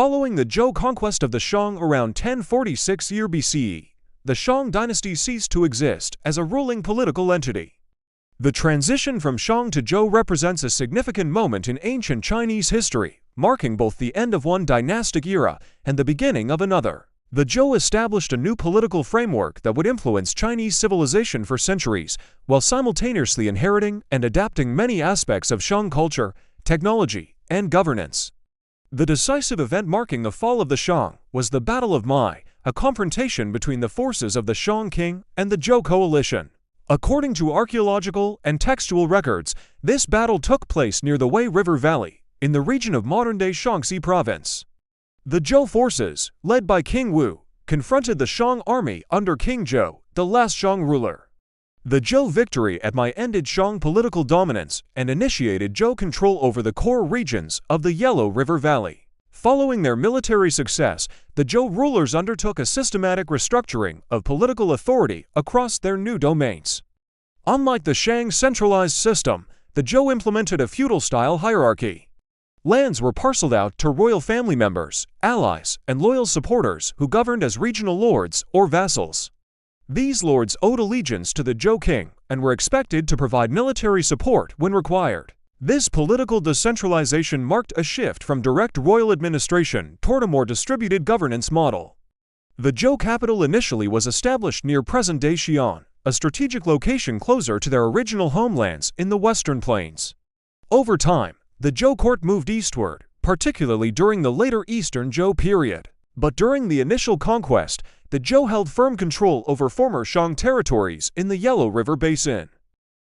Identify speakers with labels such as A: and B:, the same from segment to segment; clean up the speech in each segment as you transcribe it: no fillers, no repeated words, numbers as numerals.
A: Following the Zhou conquest of the Shang around 1046 year BCE, the Shang dynasty ceased to exist as a ruling political entity. The transition from Shang to Zhou represents a significant moment in ancient Chinese history, marking both the end of one dynastic era and the beginning of another. The Zhou established a new political framework that would influence Chinese civilization for centuries, while simultaneously inheriting and adapting many aspects of Shang culture, technology, and governance. The decisive event marking the fall of the Shang was the Battle of Mai, a confrontation between the forces of the Shang king and the Zhou coalition. According to archaeological and textual records, this battle took place near the Wei River Valley, in the region of modern-day Shaanxi province. The Zhou forces, led by King Wu, confronted the Shang army under King Zhou, the last Shang ruler. The Zhou victory at Mai ended Shang political dominance and initiated Zhou control over the core regions of the Yellow River Valley. Following their military success, the Zhou rulers undertook a systematic restructuring of political authority across their new domains. Unlike the Shang centralized system, the Zhou implemented a feudal-style hierarchy. Lands were parceled out to royal family members, allies, and loyal supporters who governed as regional lords or vassals. These lords owed allegiance to the Zhou king and were expected to provide military support when required. This political decentralization marked a shift from direct royal administration toward a more distributed governance model. The Zhou capital initially was established near present-day Xi'an, a strategic location closer to their original homelands in the Western Plains. Over time, the Zhou court moved eastward, particularly during the later Eastern Zhou period. But during the initial conquest, the Zhou held firm control over former Shang territories in the Yellow River Basin.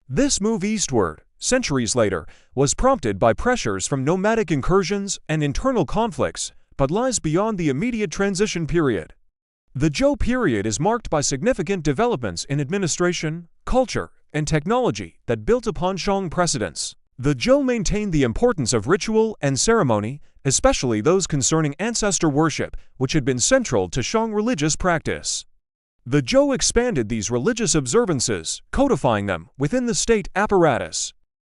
A: This move eastward, centuries later, was prompted by pressures from nomadic incursions and internal conflicts, but lies beyond the immediate transition period. The Zhou period is marked by significant developments in administration, culture, and technology that built upon Shang precedents. The Zhou maintained the importance of ritual and ceremony, especially those concerning ancestor worship, which had been central to Shang religious practice. The Zhou expanded these religious observances, codifying them within the state apparatus.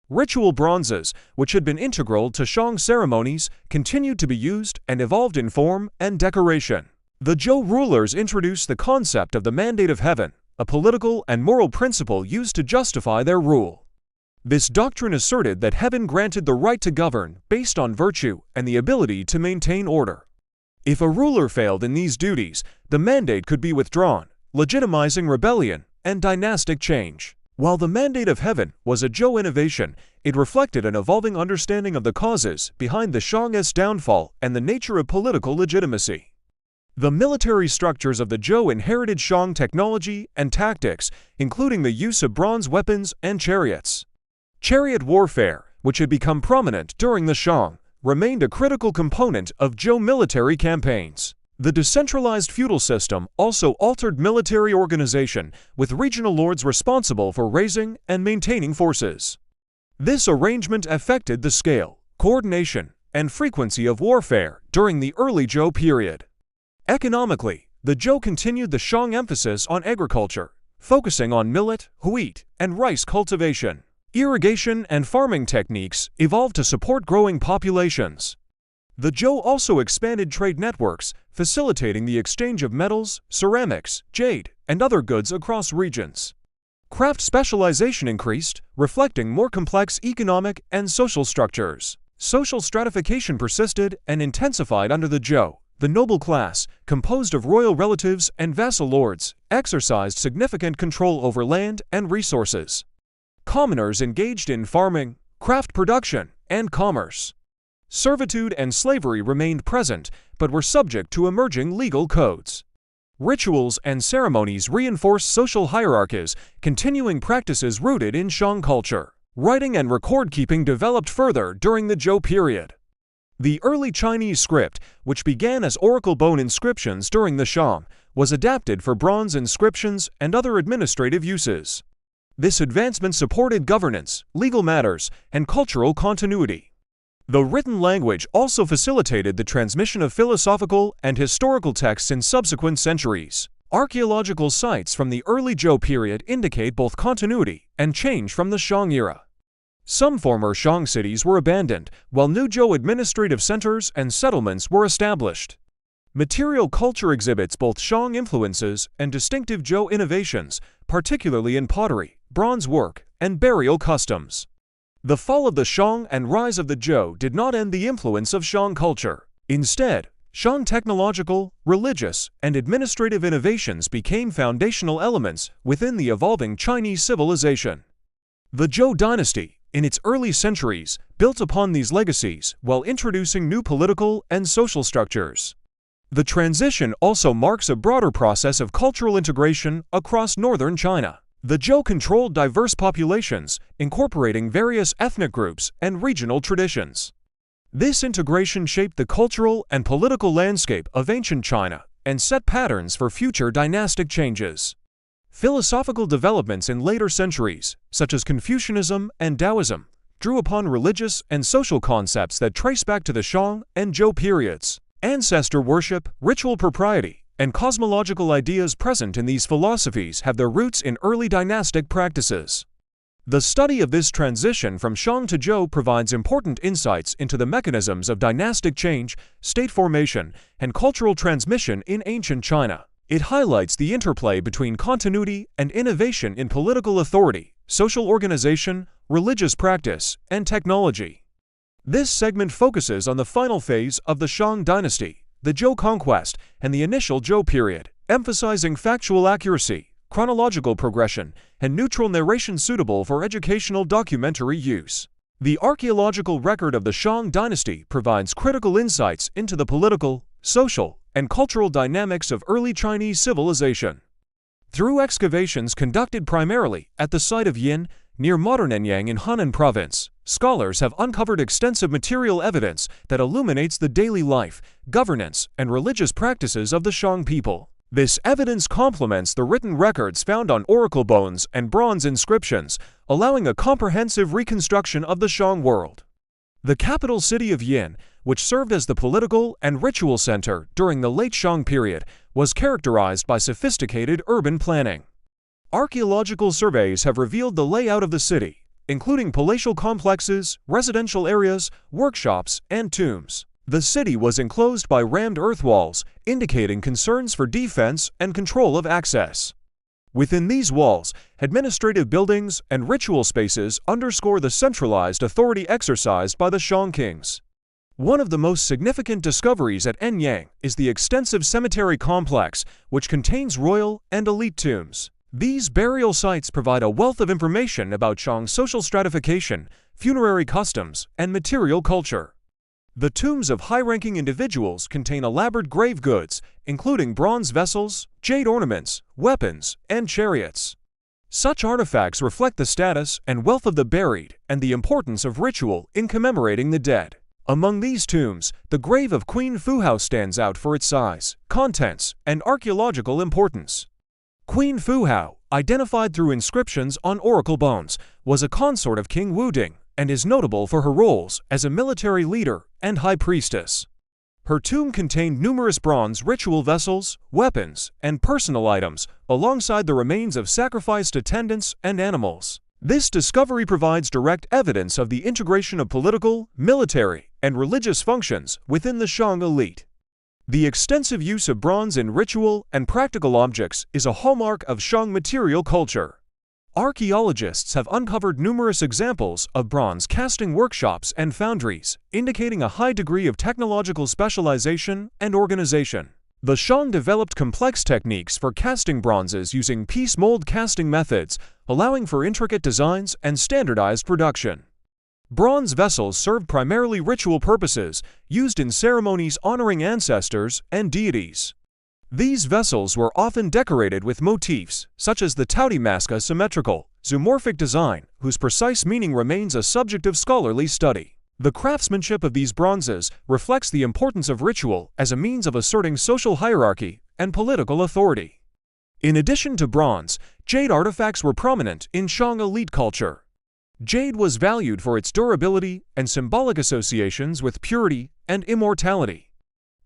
A: Ritual bronzes, which had been integral to Shang ceremonies, continued to be used and evolved in form and decoration. The Zhou rulers introduced the concept of the mandate of heaven, a political and moral principle used to justify their rule. This doctrine asserted that heaven granted the right to govern based on virtue and the ability to maintain order. If a ruler failed in these duties, the mandate could be withdrawn, legitimizing rebellion and dynastic change. While the mandate of heaven was a Zhou innovation, it reflected an evolving understanding of the causes behind the Shang's downfall and the nature of political legitimacy. The military structures of the Zhou inherited Shang technology and tactics, including the use of bronze weapons and chariots. Chariot warfare, which had become prominent during the Shang, remained a critical component of Zhou military campaigns. The decentralized feudal system also altered military organization, with regional lords responsible for raising and maintaining forces. This arrangement affected the scale, coordination, and frequency of warfare during the early Zhou period. Economically, the Zhou continued the Shang emphasis on agriculture, focusing on millet, wheat, and rice cultivation. Irrigation and farming techniques evolved to support growing populations. The Zhou also expanded trade networks, facilitating the exchange of metals, ceramics, jade, and other goods across regions. Craft specialization increased, reflecting more complex economic and social structures. Social stratification persisted and intensified under the Zhou. The noble class, composed of royal relatives and vassal lords, exercised significant control over land and resources. Commoners engaged in farming, craft production, and commerce. Servitude and slavery remained present, but were subject to emerging legal codes. Rituals and ceremonies reinforced social hierarchies, continuing practices rooted in Shang culture. Writing and record-keeping developed further during the Zhou period. The early Chinese script, which began as oracle bone inscriptions during the Shang, was adapted for bronze inscriptions and other administrative uses. This advancement supported governance, legal matters, and cultural continuity. The written language also facilitated the transmission of philosophical and historical texts in subsequent centuries. Archaeological sites from the early Zhou period indicate both continuity and change from the Shang era. Some former Shang cities were abandoned, while new Zhou administrative centers and settlements were established. Material culture exhibits both Shang influences and distinctive Zhou innovations, particularly in pottery, bronze work, and burial customs. The fall of the Shang and rise of the Zhou did not end the influence of Shang culture. Instead, Shang technological, religious, and administrative innovations became foundational elements within the evolving Chinese civilization. The Zhou dynasty, in its early centuries, built upon these legacies while introducing new political and social structures. The transition also marks a broader process of cultural integration across northern China. The Zhou controlled diverse populations, incorporating various ethnic groups and regional traditions. This integration shaped the cultural and political landscape of ancient China and set patterns for future dynastic changes. Philosophical developments in later centuries, such as Confucianism and Taoism, drew upon religious and social concepts that trace back to the Shang and Zhou periods. Ancestor worship, ritual propriety, and cosmological ideas present in these philosophies have their roots in early dynastic practices. The study of this transition from Shang to Zhou provides important insights into the mechanisms of dynastic change, state formation, and cultural transmission in ancient China. It highlights the interplay between continuity and innovation in political authority, social organization, religious practice, and technology. This segment focuses on the final phase of the Shang dynasty, the Zhou conquest, and the initial Zhou period, emphasizing factual accuracy, chronological progression, and neutral narration suitable for educational documentary use. The archaeological record of the Shang dynasty provides critical insights into the political, social, and cultural dynamics of early Chinese civilization. Through excavations conducted primarily at the site of Yin, near modern Anyang in Henan province, scholars have uncovered extensive material evidence that illuminates the daily life, governance, and religious practices of the Shang people. This evidence complements the written records found on oracle bones and bronze inscriptions, allowing a comprehensive reconstruction of the Shang world. The capital city of Yin, which served as the political and ritual center during the late Shang period, was characterized by sophisticated urban planning. Archaeological surveys have revealed the layout of the city, including palatial complexes, residential areas, workshops, and tombs. The city was enclosed by rammed earth walls, indicating concerns for defense and control of access. Within these walls, administrative buildings and ritual spaces underscore the centralized authority exercised by the Shang kings. One of the most significant discoveries at Anyang is the extensive cemetery complex, which contains royal and elite tombs. These burial sites provide a wealth of information about Shang's social stratification, funerary customs, and material culture. The tombs of high-ranking individuals contain elaborate grave goods, including bronze vessels, jade ornaments, weapons, and chariots. Such artifacts reflect the status and wealth of the buried and the importance of ritual in commemorating the dead. Among these tombs, the grave of Queen Fu stands out for its size, contents, and archaeological importance. Queen Fu, identified through inscriptions on oracle bones, was a consort of King Wuding and is notable for her roles as a military leader and high priestess. Her tomb contained numerous bronze ritual vessels, weapons, and personal items, alongside the remains of sacrificed attendants and animals. This discovery provides direct evidence of the integration of political, military, and religious functions within the Shang elite. The extensive use of bronze in ritual and practical objects is a hallmark of Shang material culture. Archaeologists have uncovered numerous examples of bronze casting workshops and foundries, indicating a high degree of technological specialization and organization. The Shang developed complex techniques for casting bronzes using piece mold casting methods, allowing for intricate designs and standardized production. Bronze vessels served primarily ritual purposes, used in ceremonies honoring ancestors and deities. These vessels were often decorated with motifs, such as the Taotimaska symmetrical, zoomorphic design, whose precise meaning remains a subject of scholarly study. The craftsmanship of these bronzes reflects the importance of ritual as a means of asserting social hierarchy and political authority. In addition to bronze, jade artifacts were prominent in Shang elite culture. Jade was valued for its durability and symbolic associations with purity and immortality.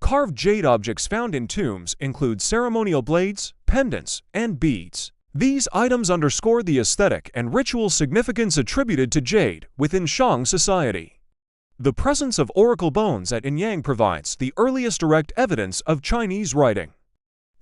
A: Carved jade objects found in tombs include ceremonial blades, pendants, and beads. These items underscore the aesthetic and ritual significance attributed to jade within Shang society. The presence of oracle bones at Anyang provides the earliest direct evidence of Chinese writing.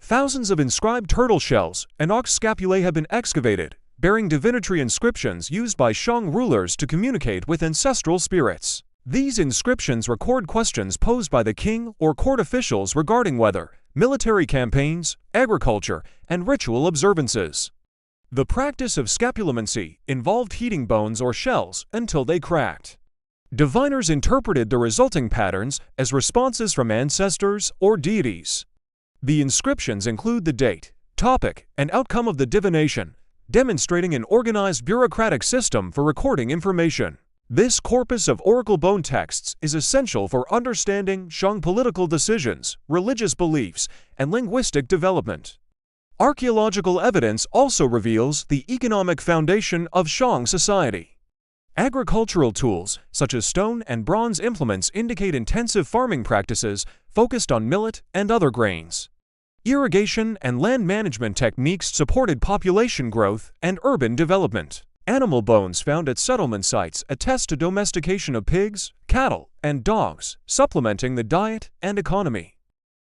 A: Thousands of inscribed turtle shells and ox scapulae have been excavated, bearing divinatory inscriptions used by Shang rulers to communicate with ancestral spirits. These inscriptions record questions posed by the king or court officials regarding weather, military campaigns, agriculture, and ritual observances. The practice of scapulomancy involved heating bones or shells until they cracked. Diviners interpreted the resulting patterns as responses from ancestors or deities. The inscriptions include the date, topic, and outcome of the divination, demonstrating an organized bureaucratic system for recording information. This corpus of oracle bone texts is essential for understanding Shang political decisions, religious beliefs, and linguistic development. Archaeological evidence also reveals the economic foundation of Shang society. Agricultural tools, such as stone and bronze implements, indicate intensive farming practices focused on millet and other grains. Irrigation and land management techniques supported population growth and urban development. Animal bones found at settlement sites attest to domestication of pigs, cattle, and dogs, supplementing the diet and economy.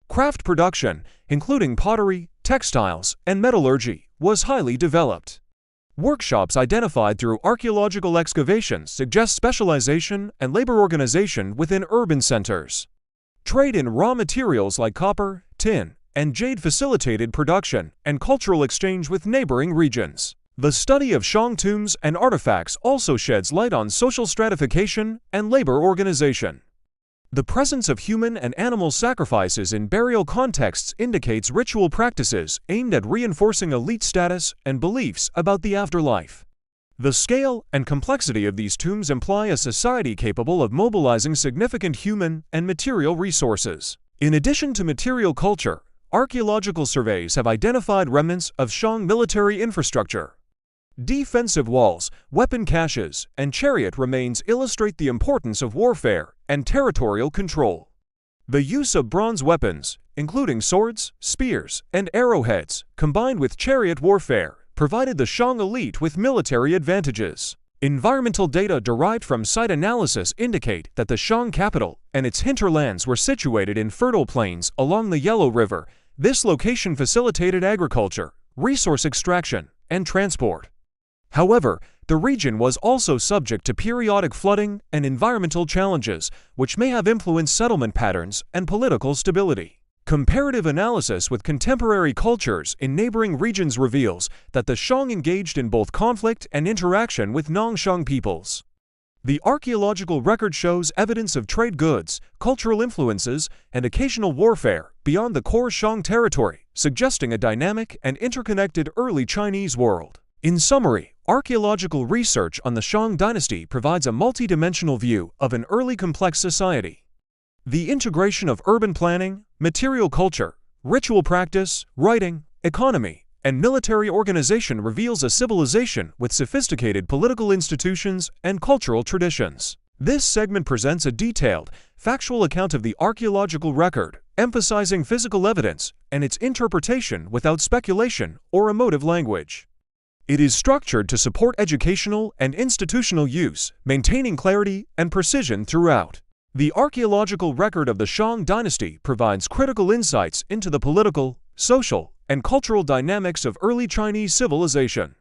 A: Craft production, including pottery, textiles, and metallurgy, was highly developed. Workshops identified through archaeological excavations suggest specialization and labor organization within urban centers. Trade in raw materials like copper, tin, and jade facilitated production and cultural exchange with neighboring regions. The study of Shang tombs and artifacts also sheds light on social stratification and labor organization. The presence of human and animal sacrifices in burial contexts indicates ritual practices aimed at reinforcing elite status and beliefs about the afterlife. The scale and complexity of these tombs imply a society capable of mobilizing significant human and material resources. In addition to material culture, archaeological surveys have identified remnants of Shang military infrastructure. Defensive walls, weapon caches, and chariot remains illustrate the importance of warfare and territorial control. The use of bronze weapons, including swords, spears, and arrowheads, combined with chariot warfare, provided the Shang elite with military advantages. Environmental data derived from site analysis indicate that the Shang capital and its hinterlands were situated in fertile plains along the Yellow River. This location facilitated agriculture, resource extraction, and transport. However, the region was also subject to periodic flooding and environmental challenges, which may have influenced settlement patterns and political stability. Comparative analysis with contemporary cultures in neighboring regions reveals that the Shang engaged in both conflict and interaction with non-Shang peoples. The archaeological record shows evidence of trade goods, cultural influences, and occasional warfare beyond the core Shang territory, suggesting a dynamic and interconnected early Chinese world. In summary, archaeological research on the Shang dynasty provides a multidimensional view of an early complex society. The integration of urban planning, material culture, ritual practice, writing, economy, and military organization reveals a civilization with sophisticated political institutions and cultural traditions. This segment presents a detailed, factual account of the archaeological record, emphasizing physical evidence and its interpretation without speculation or emotive language. It is structured to support educational and institutional use, maintaining clarity and precision throughout. The archaeological record of the Shang dynasty provides critical insights into the political, social, and cultural dynamics of early Chinese civilization.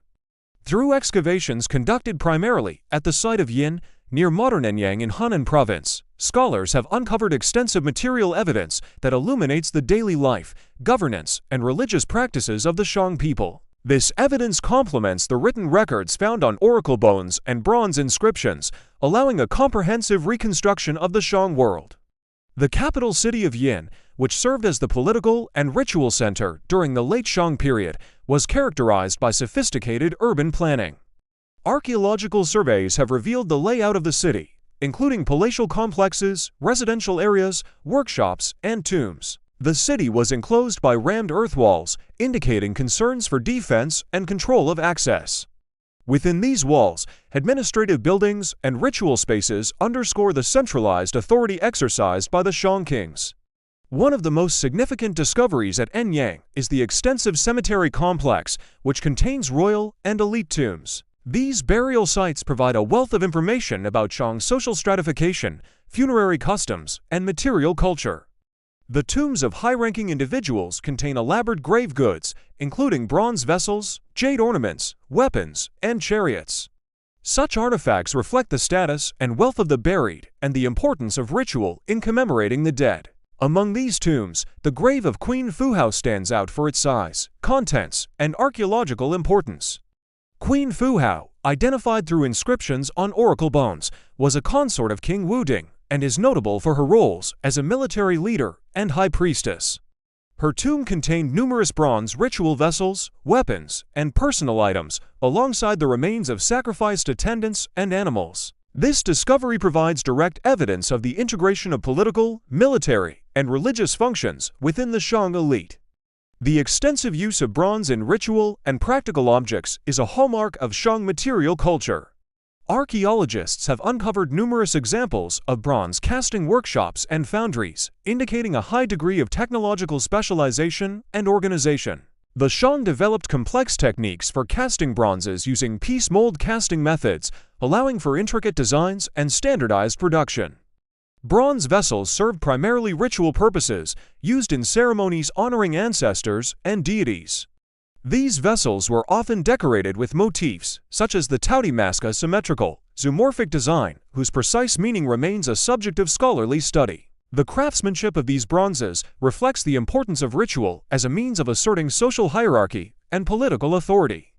A: Through excavations conducted primarily at the site of Yin, near modern Anyang in Henan province, scholars have uncovered extensive material evidence that illuminates the daily life, governance, and religious practices of the Shang people. This evidence complements the written records found on oracle bones and bronze inscriptions, allowing a comprehensive reconstruction of the Shang world. The capital city of Yin, which served as the political and ritual center during the late Shang period, was characterized by sophisticated urban planning. Archaeological surveys have revealed the layout of the city, including palatial complexes, residential areas, workshops, and tombs. The city was enclosed by rammed earth walls, indicating concerns for defense and control of access. Within these walls, administrative buildings and ritual spaces underscore the centralized authority exercised by the Shang kings. One of the most significant discoveries at Anyang is the extensive cemetery complex, which contains royal and elite tombs. These burial sites provide a wealth of information about Shang's social stratification, funerary customs, and material culture. The tombs of high-ranking individuals contain elaborate grave goods, including bronze vessels, jade ornaments, weapons, and chariots. Such artifacts reflect the status and wealth of the buried and the importance of ritual in commemorating the dead. Among these tombs, the grave of Queen Fuhao stands out for its size, contents, and archaeological importance. Queen Fuhao, identified through inscriptions on oracle bones, was a consort of King Wuding and is notable for her roles as a military leader and high priestess. Her tomb contained numerous bronze ritual vessels, weapons, and personal items, alongside the remains of sacrificed attendants and animals. This discovery provides direct evidence of the integration of political, military, and religious functions within the Shang elite. The extensive use of bronze in ritual and practical objects is a hallmark of Shang material culture. Archaeologists have uncovered numerous examples of bronze casting workshops and foundries, indicating a high degree of technological specialization and organization. The Shang developed complex techniques for casting bronzes using piece mold casting methods, allowing for intricate designs and standardized production. Bronze vessels served primarily ritual purposes, used in ceremonies honoring ancestors and deities. These vessels were often decorated with motifs, such as the Tautimaska symmetrical, zoomorphic design, whose precise meaning remains a subject of scholarly study. The craftsmanship of these bronzes reflects the importance of ritual as a means of asserting social hierarchy and political authority.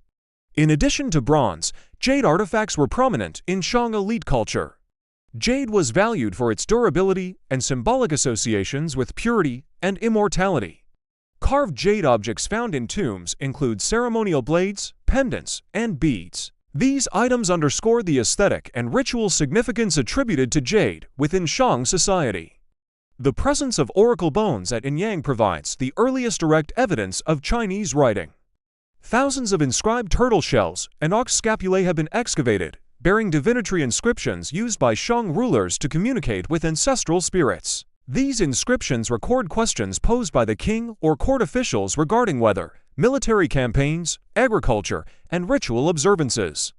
A: In addition to bronze, jade artifacts were prominent in Shang elite culture. Jade was valued for its durability and symbolic associations with purity and immortality. Carved jade objects found in tombs include ceremonial blades, pendants, and beads. These items underscore the aesthetic and ritual significance attributed to jade within Shang society. The presence of oracle bones at Anyang provides the earliest direct evidence of Chinese writing. Thousands of inscribed turtle shells and ox scapulae have been excavated, bearing divinatory inscriptions used by Shang rulers to communicate with ancestral spirits. These inscriptions record questions posed by the king or court officials regarding weather, military campaigns, agriculture, and ritual observances.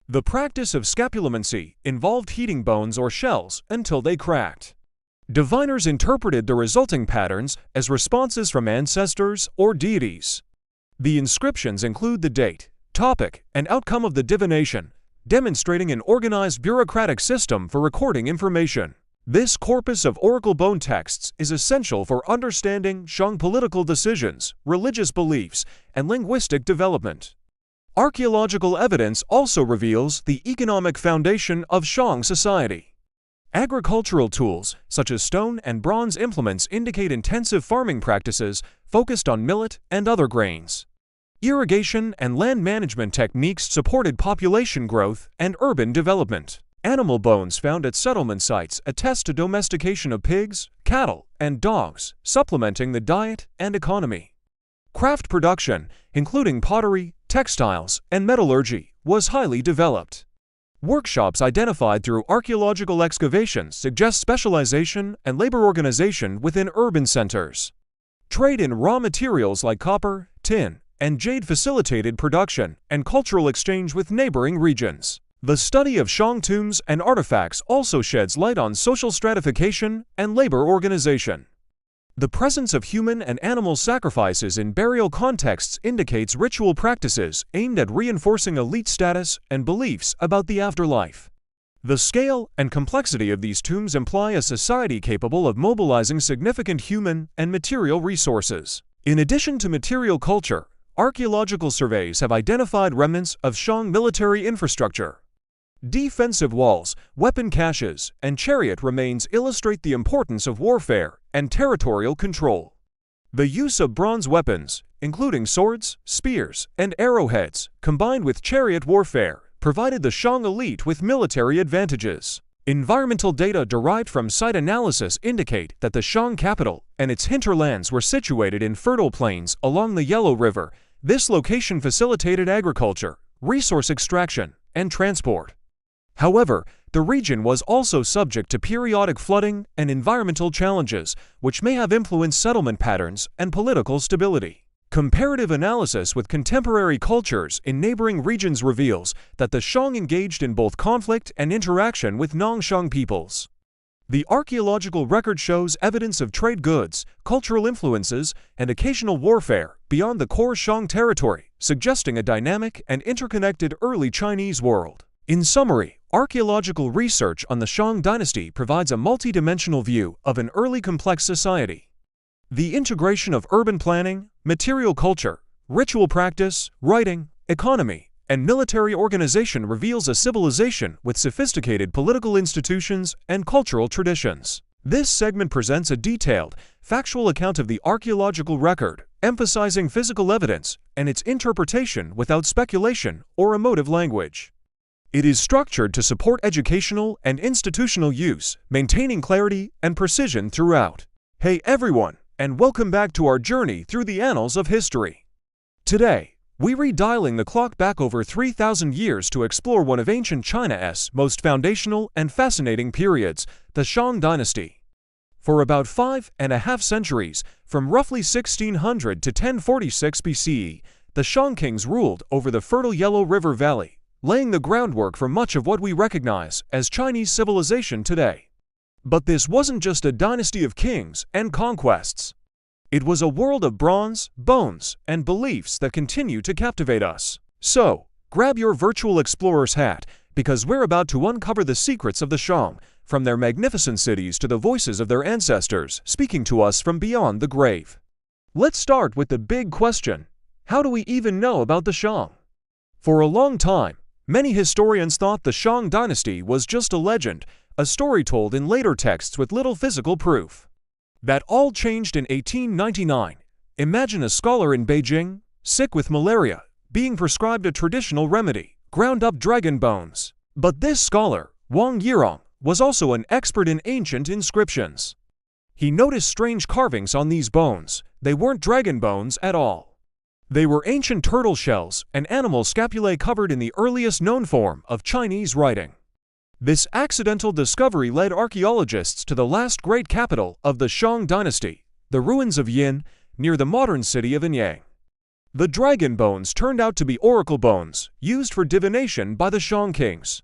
A: The practice of scapulomancy involved heating bones or shells until they cracked. Diviners interpreted the resulting patterns as responses from ancestors or deities. The inscriptions include the date, topic, and outcome of the divination, demonstrating an organized bureaucratic system for recording information. This corpus of oracle bone texts is essential for understanding Shang political decisions, religious beliefs, and linguistic development. Archaeological evidence also reveals the economic foundation of Shang society. Agricultural tools, such as stone and bronze implements, indicate intensive farming practices focused on millet and other grains. Irrigation and land management techniques supported population growth and urban development. Animal bones found at settlement sites attest to domestication of pigs, cattle, and dogs, supplementing the diet and economy. Craft production, including pottery, textiles, and metallurgy, was highly developed. Workshops identified through archaeological excavations suggest specialization and labor organization within urban centers. Trade in raw materials like copper, tin, and jade facilitated production and cultural exchange with neighboring regions. The study of Shang tombs and artifacts also sheds light on social stratification and labor organization. The presence of human and animal sacrifices in burial contexts indicates ritual practices aimed at reinforcing elite status and beliefs about the afterlife. The scale and complexity of these tombs imply a society capable of mobilizing significant human and material resources. In addition to material culture, archaeological surveys have identified remnants of Shang military infrastructure. Defensive walls, weapon caches, and chariot remains illustrate the importance of warfare and territorial control. The use of bronze weapons, including swords, spears, and arrowheads, combined with chariot warfare, provided the Shang elite with military advantages. Environmental data derived from site analysis indicate that the Shang capital and its hinterlands were situated in fertile plains along the Yellow River. This location facilitated agriculture, resource extraction, and transport. However, the region was also subject to periodic flooding and environmental challenges, which may have influenced settlement patterns and political stability. Comparative analysis with contemporary cultures in neighboring regions reveals that the Shang engaged in both conflict and interaction with non-Shang peoples. The archaeological record shows evidence of trade goods, cultural influences, and occasional warfare beyond the core Shang territory, suggesting a dynamic and interconnected early Chinese world. In summary, archaeological research on the Shang dynasty provides a multidimensional view of an early complex society. The integration of urban planning, material culture, ritual practice, writing, economy, and military organization reveals a civilization with sophisticated political institutions and cultural traditions. This segment presents a detailed, factual account of the archaeological record, emphasizing physical evidence and its interpretation without speculation or emotive language. It is structured to support educational and institutional use, maintaining clarity and precision throughout. Hey everyone, and welcome back to our journey through the annals of history. Today, we redialing the clock back over 3,000 years to explore one of ancient China's most foundational and fascinating periods, the Shang dynasty. For about 5.5 centuries, from roughly 1600 to 1046 BCE, the Shang kings ruled over the fertile Yellow River Valley, laying the groundwork for much of what we recognize as Chinese civilization today. But this wasn't just a dynasty of kings and conquests. It was a world of bronze, bones, and beliefs that continue to captivate us. So, grab your virtual explorer's hat, because we're about to uncover the secrets of the Shang, from their magnificent cities to the voices of their ancestors speaking to us from beyond the grave. Let's start with the big question: how do we even know about the Shang? For a long time, many historians thought the Shang dynasty was just a legend, a story told in later texts with little physical proof. That all changed in 1899. Imagine a scholar in Beijing, sick with malaria, being prescribed a traditional remedy, ground-up dragon bones. But this scholar, Wang Yirong, was also an expert in ancient inscriptions. He noticed strange carvings on these bones. They weren't dragon bones at all. They were ancient turtle shells and animal scapulae covered in the earliest known form of Chinese writing. This accidental discovery led archaeologists to the last great capital of the Shang dynasty, the ruins of Yin, near the modern city of Anyang. The dragon bones turned out to be oracle bones, used for divination by the Shang kings.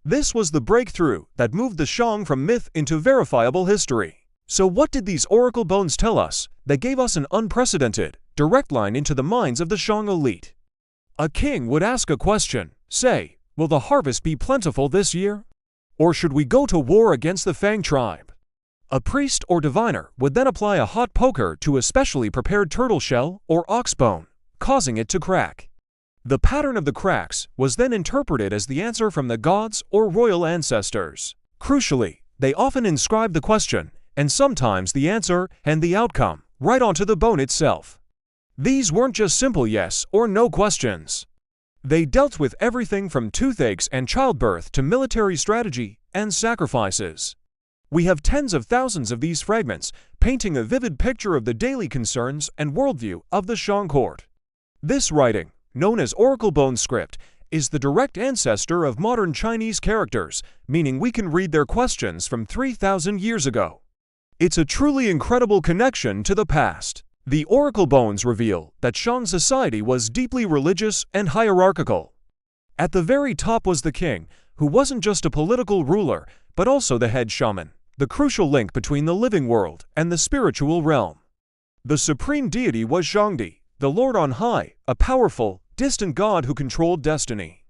A: This was the breakthrough that moved the Shang from myth into verifiable history. So what did these oracle bones tell us that gave us an unprecedented, direct line into the minds of the Shang elite? A king would ask a question, say, will the harvest be plentiful this year? Or should we go to war against the Fang tribe? A priest or diviner would then apply a hot poker to a specially prepared turtle shell or ox bone, causing it to crack. The pattern of the cracks was then interpreted as the answer from the gods or royal ancestors. Crucially, they often inscribed the question, and sometimes the answer and the outcome, right onto the bone itself. These weren't just simple yes or no questions. They dealt with everything from toothaches and childbirth to military strategy and sacrifices. We have tens of thousands of these fragments, painting a vivid picture of the daily concerns and worldview of the Shang court. This writing, known as oracle bone script, is the direct ancestor of modern Chinese characters, meaning we can read their questions from 3,000 years ago. It's a truly incredible connection to the past. The oracle bones reveal that Shang society was deeply religious and hierarchical. At the very top was the king, who wasn't just a political ruler, but also the head shaman, the crucial link between the living world and the spiritual realm. The supreme deity was Shangdi, the Lord on high, a powerful, distant god who controlled destiny.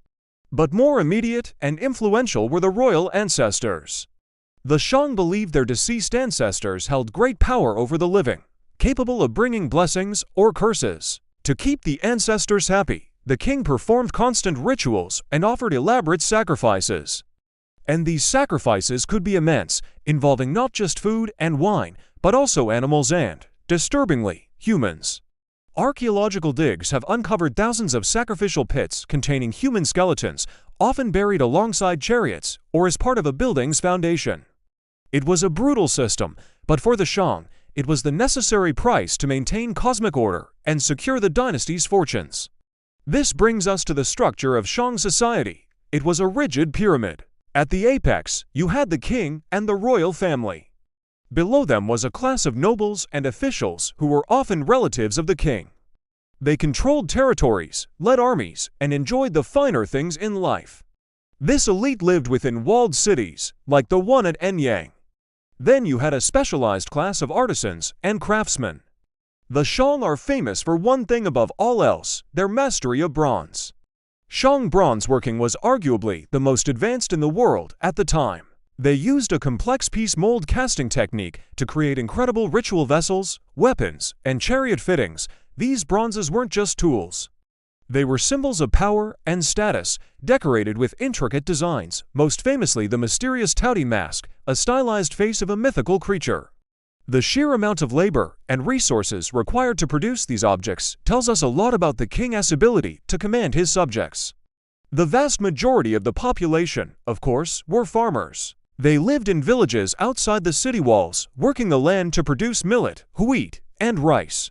A: But more immediate and influential were the royal ancestors. The Shang believed their deceased ancestors held great power over the living, capable of bringing blessings or curses. To keep the ancestors happy, the king performed constant rituals and offered elaborate sacrifices. And these sacrifices could be immense, involving not just food and wine, but also animals and, disturbingly, humans. Archaeological digs have uncovered thousands of sacrificial pits containing human skeletons, often buried alongside chariots or as part of a building's foundation. It was a brutal system, but for the Shang, it was the necessary price to maintain cosmic order and secure the dynasty's fortunes. This brings us to the structure of Shang society. It was a rigid pyramid. At the apex, you had the king and the royal family. Below them was a class of nobles and officials who were often relatives of the king. They controlled territories, led armies, and enjoyed the finer things in life. This elite lived within walled cities, like the one at Anyang. Then you had a specialized class of artisans and craftsmen. The Shang are famous for one thing above all else: their mastery of bronze. Shang bronze working was arguably the most advanced in the world at the time. They used a complex piece mold casting technique to create incredible ritual vessels, weapons, and chariot fittings. These bronzes weren't just tools. They were symbols of power and status, decorated with intricate designs, most famously the mysterious Touty mask, a stylized face of a mythical creature. The sheer amount of labor and resources required to produce these objects tells us a lot about the king's ability to command his subjects. The vast majority of the population, of course, were farmers. They lived in villages outside the city walls, working the land to produce millet, wheat, and rice.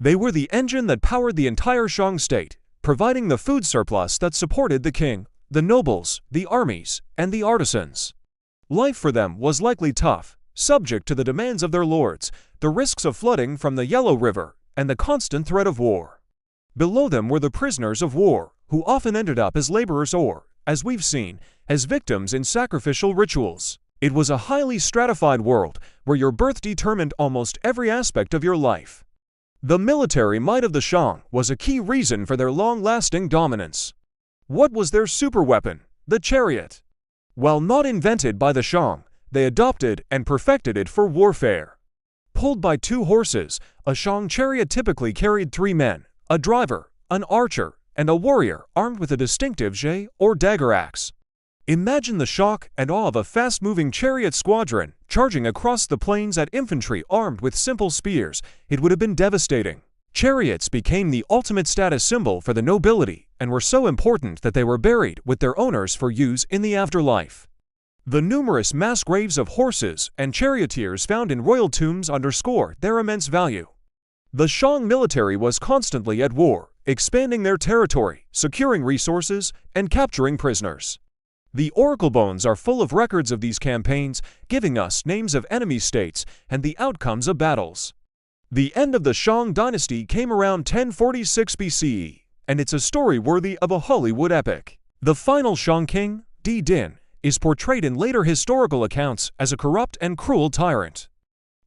A: They were the engine that powered the entire Shang state, providing the food surplus that supported the king, the nobles, the armies, and the artisans. Life for them was likely tough, subject to the demands of their lords, the risks of flooding from the Yellow River, and the constant threat of war. Below them were the prisoners of war, who often ended up as laborers or, as we've seen, as victims in sacrificial rituals. It was a highly stratified world where your birth determined almost every aspect of your life. The military might of the Shang was a key reason for their long-lasting dominance. What was their superweapon? The chariot. While not invented by the Shang, they adopted and perfected it for warfare. Pulled by 2 horses, a Shang chariot typically carried 3 men, a driver, an archer, and a warrior armed with a distinctive zhe or dagger axe. Imagine the shock and awe of a fast-moving chariot squadron charging across the plains at infantry armed with simple spears. It would have been devastating. Chariots became the ultimate status symbol for the nobility and were so important that they were buried with their owners for use in the afterlife. The numerous mass graves of horses and charioteers found in royal tombs underscore their immense value. The Shang military was constantly at war, expanding their territory, securing resources, and capturing prisoners. The oracle bones are full of records of these campaigns, giving us names of enemy states and the outcomes of battles. The end of the Shang dynasty came around 1046 BCE, and it's a story worthy of a Hollywood epic. The final Shang king, Di Din, is portrayed in later historical accounts as a corrupt and cruel tyrant.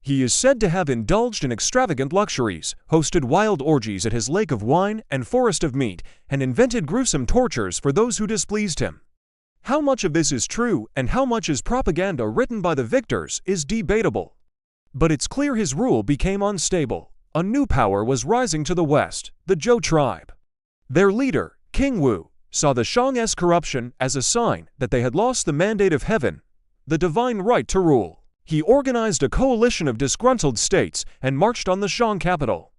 A: He is said to have indulged in extravagant luxuries, hosted wild orgies at his lake of wine and forest of meat, and invented gruesome tortures for those who displeased him. How much of this is true and how much is propaganda written by the victors is debatable. But it's clear his rule became unstable. A new power was rising to the west, the Zhou tribe. Their leader, King Wu, saw the Shang's corruption as a sign that they had lost the mandate of heaven, the divine right to rule. He organized a coalition of disgruntled states and marched on the Shang capital.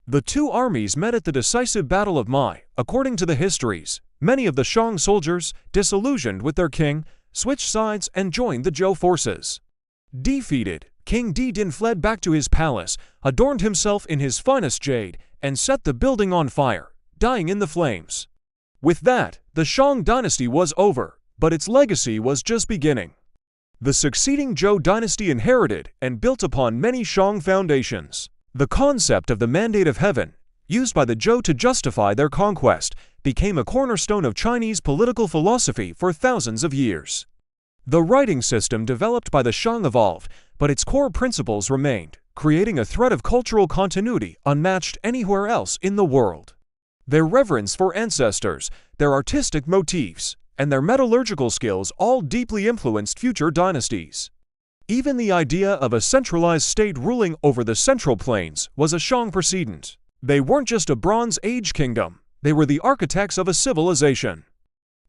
A: The 2 armies met at the decisive Battle of Mai. According to the histories, many of the Shang soldiers, disillusioned with their king, switched sides and joined the Zhou forces. Defeated, King Di Din fled back to his palace, adorned himself in his finest jade, and set the building on fire, dying in the flames. With that, the Shang dynasty was over, but its legacy was just beginning. The succeeding Zhou dynasty inherited and built upon many Shang foundations. The concept of the mandate of heaven, used by the Zhou to justify their conquest, became a cornerstone of Chinese political philosophy for thousands of years. The writing system developed by the Shang evolved, but its core principles remained, creating a thread of cultural continuity unmatched anywhere else in the world. Their reverence for ancestors, their artistic motifs, and their metallurgical skills all deeply influenced future dynasties. Even the idea of a centralized state ruling over the Central Plains was a Shang precedent. They weren't just a Bronze Age kingdom, they were the architects of a civilization.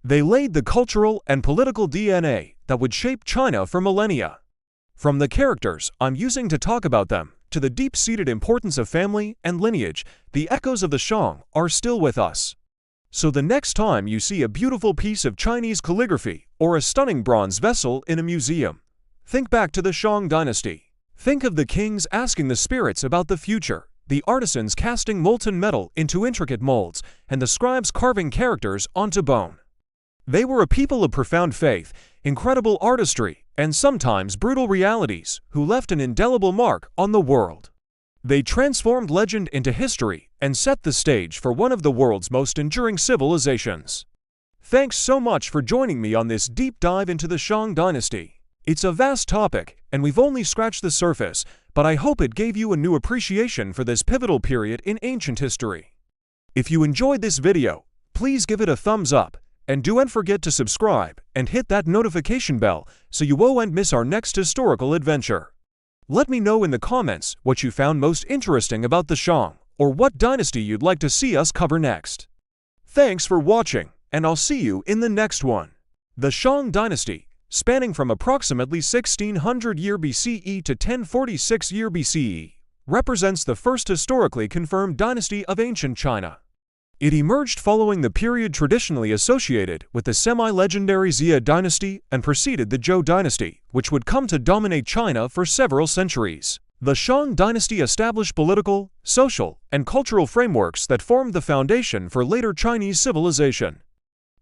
A: They laid the cultural and political DNA that would shape China for millennia. From the characters I'm using to talk about them, to the deep-seated importance of family and lineage, the echoes of the Shang are still with us. So the next time you see a beautiful piece of Chinese calligraphy or a stunning bronze vessel in a museum, think back to the Shang dynasty. Think of the kings asking the spirits about the future, the artisans casting molten metal into intricate molds, and the scribes carving characters onto bone. They were a people of profound faith, incredible artistry, and sometimes brutal realities, who left an indelible mark on the world. They transformed legend into history and set the stage for one of the world's most enduring civilizations. Thanks so much for joining me on this deep dive into the Shang dynasty. It's a vast topic, and we've only scratched the surface, but I hope it gave you a new appreciation for this pivotal period in ancient history. If you enjoyed this video, please give it a thumbs up, and don't forget to subscribe and hit that notification bell so you won't miss our next historical adventure. Let me know in the comments what you found most interesting about the Shang, or what dynasty you'd like to see us cover next. Thanks for watching, and I'll see you in the next one. The Shang dynasty, spanning from approximately 1600 year BCE to 1046 year BCE, represents the first historically confirmed dynasty of ancient China. It emerged following the period traditionally associated with the semi-legendary Xia dynasty and preceded the Zhou dynasty, which would come to dominate China for several centuries. The Shang dynasty established political, social, and cultural frameworks that formed the foundation for later Chinese civilization.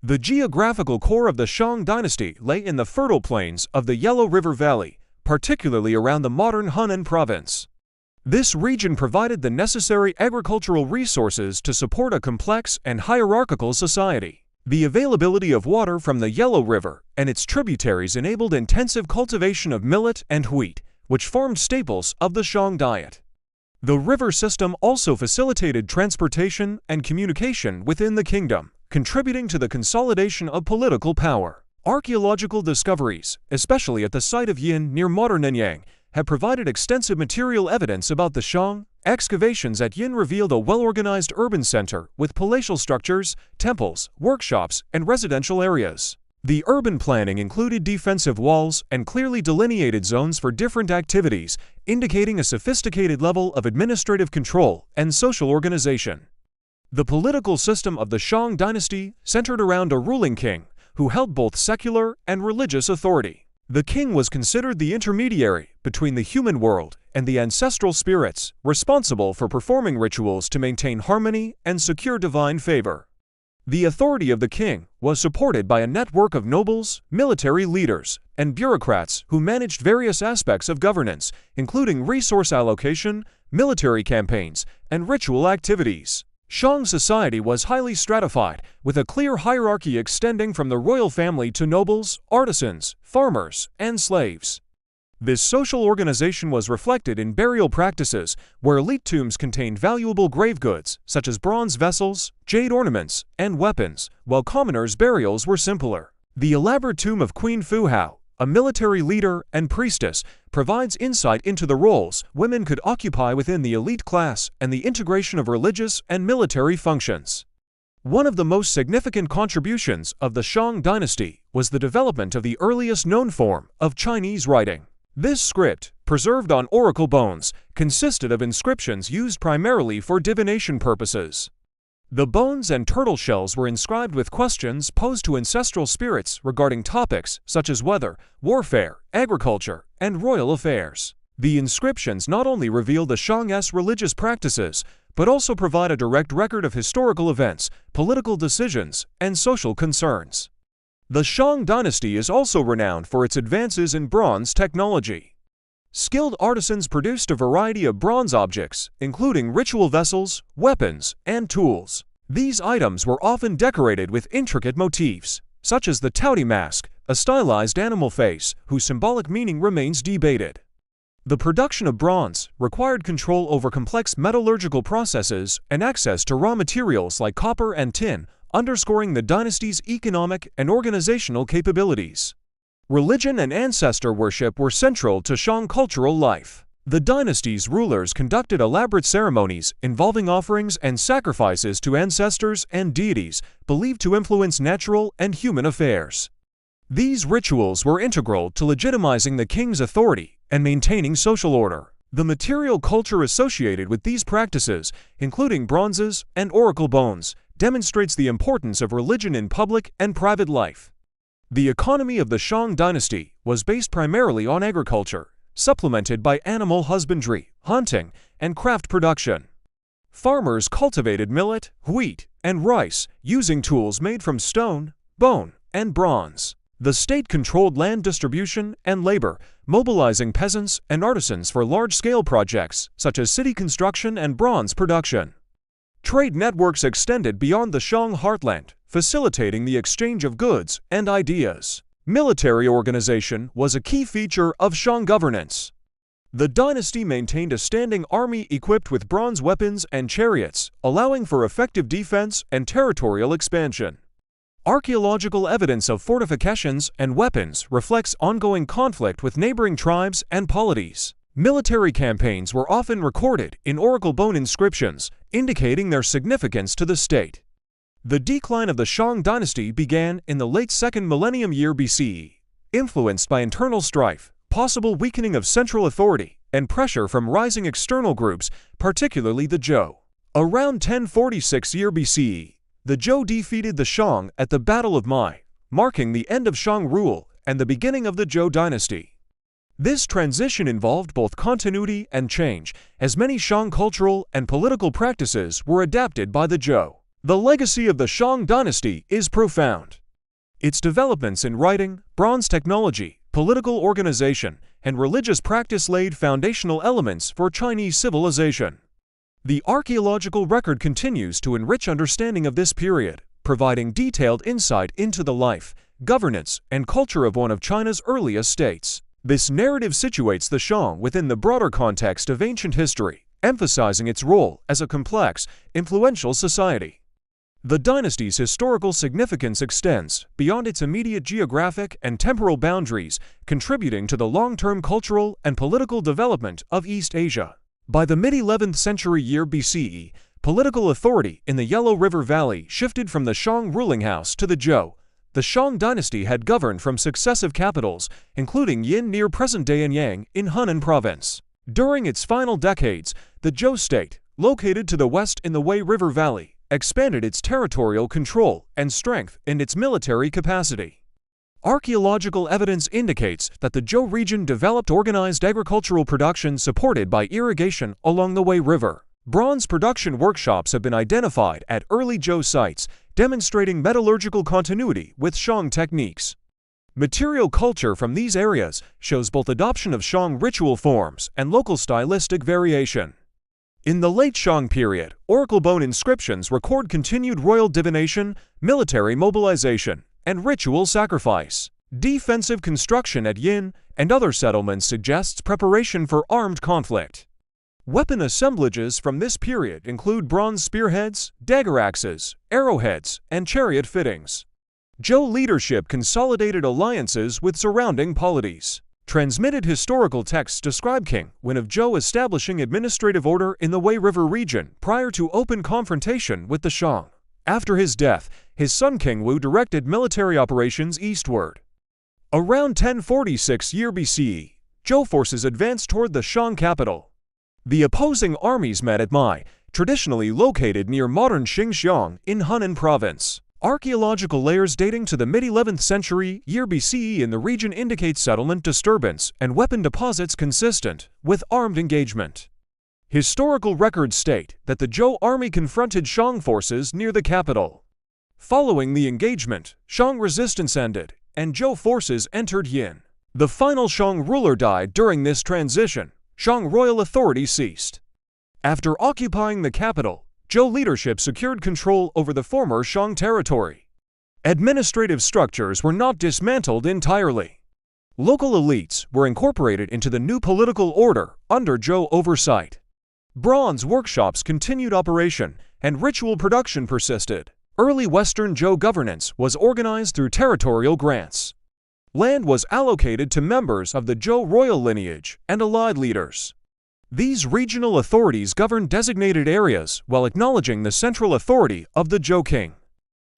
A: The geographical core of the Shang dynasty lay in the fertile plains of the Yellow River Valley, particularly around the modern Hunan province. This region provided the necessary agricultural resources to support a complex and hierarchical society. The availability of water from the Yellow River and its tributaries enabled intensive cultivation of millet and wheat, which formed staples of the Shang diet. The river system also facilitated transportation and communication within the kingdom, contributing to the consolidation of political power. Archaeological discoveries, especially at the site of Yin near modern Nanyang, have provided extensive material evidence about the Shang. Excavations at Yin revealed a well-organized urban center with palatial structures, temples, workshops, and residential areas. The urban planning included defensive walls and clearly delineated zones for different activities, indicating a sophisticated level of administrative control and social organization. The political system of the Shang dynasty centered around a ruling king, who held both secular and religious authority. The king was considered the intermediary between the human world and the ancestral spirits, responsible for performing rituals to maintain harmony and secure divine favor. The authority of the king was supported by a network of nobles, military leaders, and bureaucrats who managed various aspects of governance, including resource allocation, military campaigns, and ritual activities. Shang society was highly stratified, with a clear hierarchy extending from the royal family to nobles, artisans, farmers, and slaves. This social organization was reflected in burial practices, where elite tombs contained valuable grave goods, such as bronze vessels, jade ornaments, and weapons, while commoners' burials were simpler. The elaborate tomb of Queen Fu Hao, a military leader and priestess, provides insight into the roles women could occupy within the elite class and the integration of religious and military functions. One of the most significant contributions of the Shang dynasty was the development of the earliest known form of Chinese writing. This script, preserved on oracle bones, consisted of inscriptions used primarily for divination purposes. The bones and turtle shells were inscribed with questions posed to ancestral spirits regarding topics such as weather, warfare, agriculture, and royal affairs. The inscriptions not only reveal the Shang's religious practices, but also provide a direct record of historical events, political decisions, and social concerns. The Shang dynasty is also renowned for its advances in bronze technology. Skilled artisans produced a variety of bronze objects, including ritual vessels, weapons, and tools. These items were often decorated with intricate motifs, such as the Taotie mask, a stylized animal face whose symbolic meaning remains debated. The production of bronze required control over complex metallurgical processes and access to raw materials like copper and tin, underscoring the dynasty's economic and organizational capabilities. Religion and ancestor worship were central to Shang cultural life. The dynasty's rulers conducted elaborate ceremonies involving offerings and sacrifices to ancestors and deities believed to influence natural and human affairs. These rituals were integral to legitimizing the king's authority and maintaining social order. The material culture associated with these practices, including bronzes and oracle bones, demonstrates the importance of religion in public and private life. The economy of the Shang dynasty was based primarily on agriculture, supplemented by animal husbandry, hunting, and craft production. Farmers cultivated millet, wheat, and rice, using tools made from stone, bone, and bronze. The state controlled land distribution and labor, mobilizing peasants and artisans for large-scale projects such as city construction and bronze production. Trade networks extended beyond the Shang heartland, facilitating the exchange of goods and ideas. Military organization was a key feature of Shang governance. The dynasty maintained a standing army equipped with bronze weapons and chariots, allowing for effective defense and territorial expansion. Archaeological evidence of fortifications and weapons reflects ongoing conflict with neighboring tribes and polities. Military campaigns were often recorded in oracle bone inscriptions, indicating their significance to the state. The decline of the Shang dynasty began in the late 2nd millennium year BCE, influenced by internal strife, possible weakening of central authority, and pressure from rising external groups, particularly the Zhou. Around 1046 year BCE, the Zhou defeated the Shang at the Battle of Mai, marking the end of Shang rule and the beginning of the Zhou dynasty. This transition involved both continuity and change, as many Shang cultural and political practices were adapted by the Zhou. The legacy of the Shang dynasty is profound. Its developments in writing, bronze technology, political organization, and religious practice laid foundational elements for Chinese civilization. The archaeological record continues to enrich understanding of this period, providing detailed insight into the life, governance, and culture of one of China's earliest states. This narrative situates the Shang within the broader context of ancient history, emphasizing its role as a complex, influential society. The dynasty's historical significance extends beyond its immediate geographic and temporal boundaries, contributing to the long-term cultural and political development of East Asia. By the mid-11th century year BCE, political authority in the Yellow River Valley shifted from the Shang ruling house to the Zhou. The Shang dynasty had governed from successive capitals, including Yin near present-day Anyang in Hunan province. During its final decades, the Zhou state, located to the west in the Wei River Valley, expanded its territorial control and strength in its military capacity. Archaeological evidence indicates that the Zhou region developed organized agricultural production supported by irrigation along the Wei River. Bronze production workshops have been identified at early Zhou sites, demonstrating metallurgical continuity with Shang techniques. Material culture from these areas shows both adoption of Shang ritual forms and local stylistic variation. In the late Shang period, oracle bone inscriptions record continued royal divination, military mobilization, and ritual sacrifice. Defensive construction at Yin and other settlements suggests preparation for armed conflict. Weapon assemblages from this period include bronze spearheads, dagger axes, arrowheads, and chariot fittings. Zhou leadership consolidated alliances with surrounding polities. Transmitted historical texts describe King Wen of Zhou establishing administrative order in the Wei River region prior to open confrontation with the Shang. After his death, his son King Wu directed military operations eastward. Around 1046 year BCE, Zhou forces advanced toward the Shang capital. The opposing armies met at Mai, traditionally located near modern Xinjiang in Hunan province. Archaeological layers dating to the mid-11th century year BCE in the region indicate settlement disturbance and weapon deposits consistent with armed engagement. Historical records state that the Zhou army confronted Shang forces near the capital. Following the engagement, Shang resistance ended, and Zhou forces entered Yin. The final Shang ruler died during this transition. Shang royal authority ceased. After occupying the capital, Zhou leadership secured control over the former Shang territory. Administrative structures were not dismantled entirely. Local elites were incorporated into the new political order under Zhou oversight. Bronze workshops continued operation, and ritual production persisted. Early Western Zhou governance was organized through territorial grants. Land was allocated to members of the Zhou royal lineage and allied leaders. These regional authorities governed designated areas while acknowledging the central authority of the Zhou king.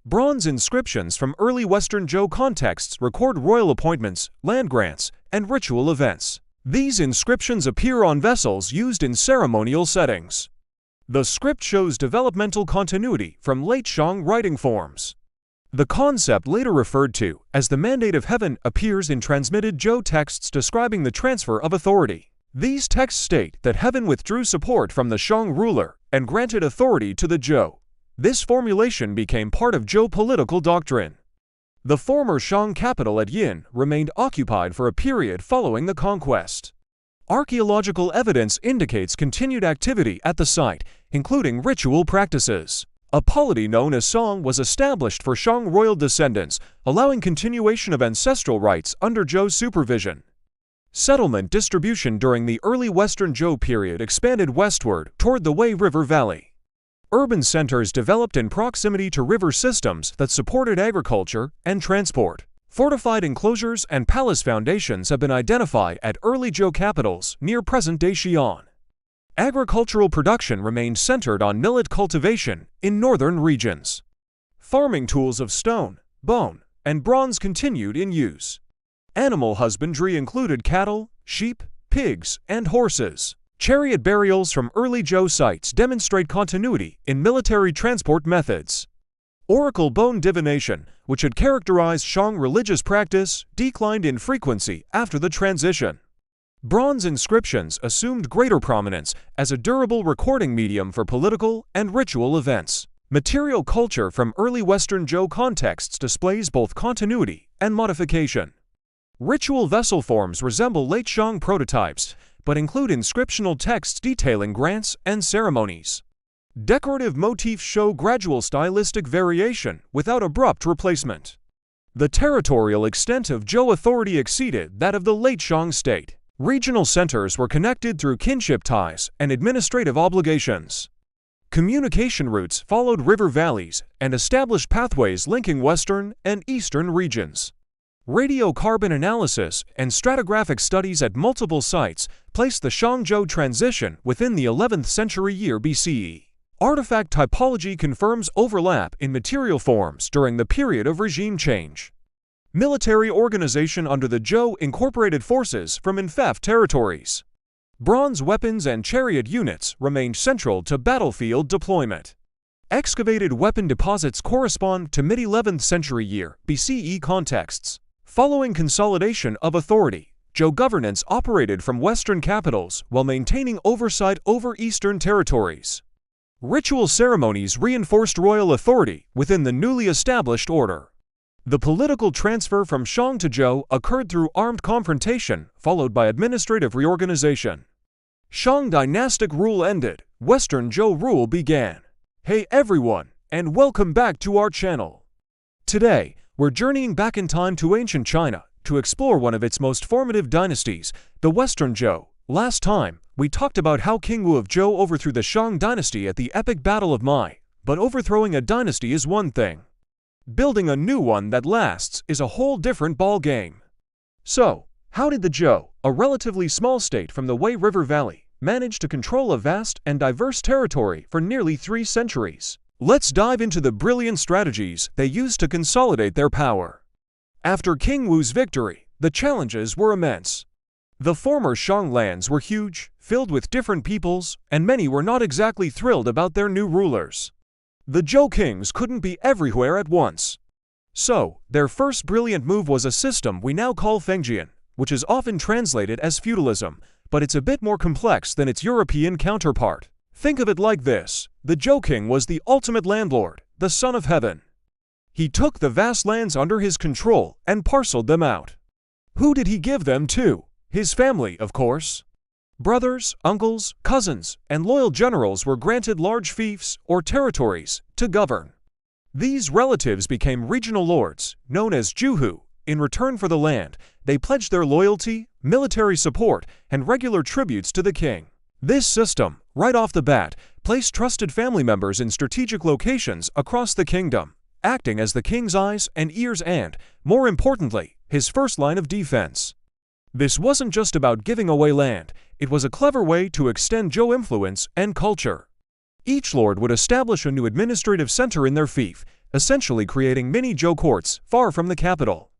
A: Bronze inscriptions from early Western Zhou contexts record royal appointments, land grants, and ritual events. These inscriptions appear on vessels used in ceremonial settings. The script shows developmental continuity from late Shang writing forms. The concept later referred to as the Mandate of Heaven appears in transmitted Zhou texts describing the transfer of authority. These texts state that heaven withdrew support from the Shang ruler and granted authority to the Zhou. This formulation became part of Zhou political doctrine. The former Shang capital at Yin remained occupied for a period following the conquest. Archaeological evidence indicates continued activity at the site, including ritual practices. A polity known as Song was established for Shang royal descendants, allowing continuation of ancestral rites under Zhou's supervision. Settlement distribution during the early Western Zhou period expanded westward toward the Wei River Valley. Urban centers developed in proximity to river systems that supported agriculture and transport. Fortified enclosures and palace foundations have been identified at early Zhou capitals near present-day Xi'an. Agricultural production remained centered on millet cultivation in northern regions. Farming tools of stone, bone, and bronze continued in use. Animal husbandry included cattle, sheep, pigs, and horses. Chariot burials from early Zhou sites demonstrate continuity in military transport methods. Oracle bone divination, which had characterized Shang religious practice, declined in frequency after the transition. Bronze inscriptions assumed greater prominence as a durable recording medium for political and ritual events. Material culture from early Western Zhou contexts displays both continuity and modification. Ritual vessel forms resemble late Shang prototypes, but include inscriptional texts detailing grants and ceremonies. Decorative motifs show gradual stylistic variation without abrupt replacement. The territorial extent of Zhou authority exceeded that of the late Shang state. Regional centers were connected through kinship ties and administrative obligations. Communication routes followed river valleys and established pathways linking western and eastern regions. Radiocarbon analysis and stratigraphic studies at multiple sites placed the Shang-Zhou transition within the 11th century year BCE. Artifact typology confirms overlap in material forms during the period of regime change. Military organization under the Zhou incorporated forces from Enfeoffment territories. Bronze weapons and chariot units remained central to battlefield deployment. Excavated weapon deposits correspond to mid-11th century year BCE contexts. Following consolidation of authority, Zhou governance operated from western capitals while maintaining oversight over eastern territories. Ritual ceremonies reinforced royal authority within the newly established order. The political transfer from Shang to Zhou occurred through armed confrontation, followed by administrative reorganization. Shang dynastic rule ended, Western Zhou rule began. Hey everyone, and welcome back to our channel. Today, we're journeying back in time to ancient China to explore one of its most formative dynasties, the Western Zhou. Last time, we talked about how King Wu of Zhou overthrew the Shang dynasty at the epic Battle of Mai, but overthrowing a dynasty is one thing. Building a new one that lasts is a whole different ball game. So, how did the Zhou, a relatively small state from the Wei River Valley, manage to control a vast and diverse territory for nearly 3 centuries? Let's dive into the brilliant strategies they used to consolidate their power. After King Wu's victory, the challenges were immense. The former Shang lands were huge, filled with different peoples, and many were not exactly thrilled about their new rulers. The Zhou kings couldn't be everywhere at once. So, their first brilliant move was a system we now call Fengjian, which is often translated as feudalism, but it's a bit more complex than its European counterpart. Think of it like this: the Zhou king was the ultimate landlord, the son of heaven. He took the vast lands under his control and parceled them out. Who did he give them to? His family, of course. Brothers, uncles, cousins, and loyal generals were granted large fiefs or territories to govern. These relatives became regional lords, known as Zhuhu. In return for the land, they pledged their loyalty, military support, and regular tributes to the king. This system, right off the bat, placed trusted family members in strategic locations across the kingdom, acting as the king's eyes and ears and, more importantly, his first line of defense. This wasn't just about giving away land, it was a clever way to extend Zhou influence and culture. Each lord would establish a new administrative center in their fief, essentially creating mini Zhou courts far from the capital.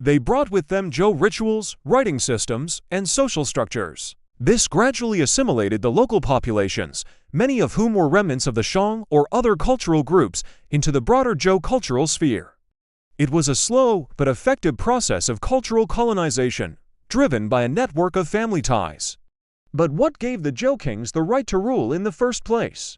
A: They brought with them Zhou rituals, writing systems, and social structures. This gradually assimilated the local populations, many of whom were remnants of the Shang or other cultural groups, into the broader Zhou cultural sphere. It was a slow but effective process of cultural colonization, driven by a network of family ties. But what gave the Zhou kings the right to rule in the first place?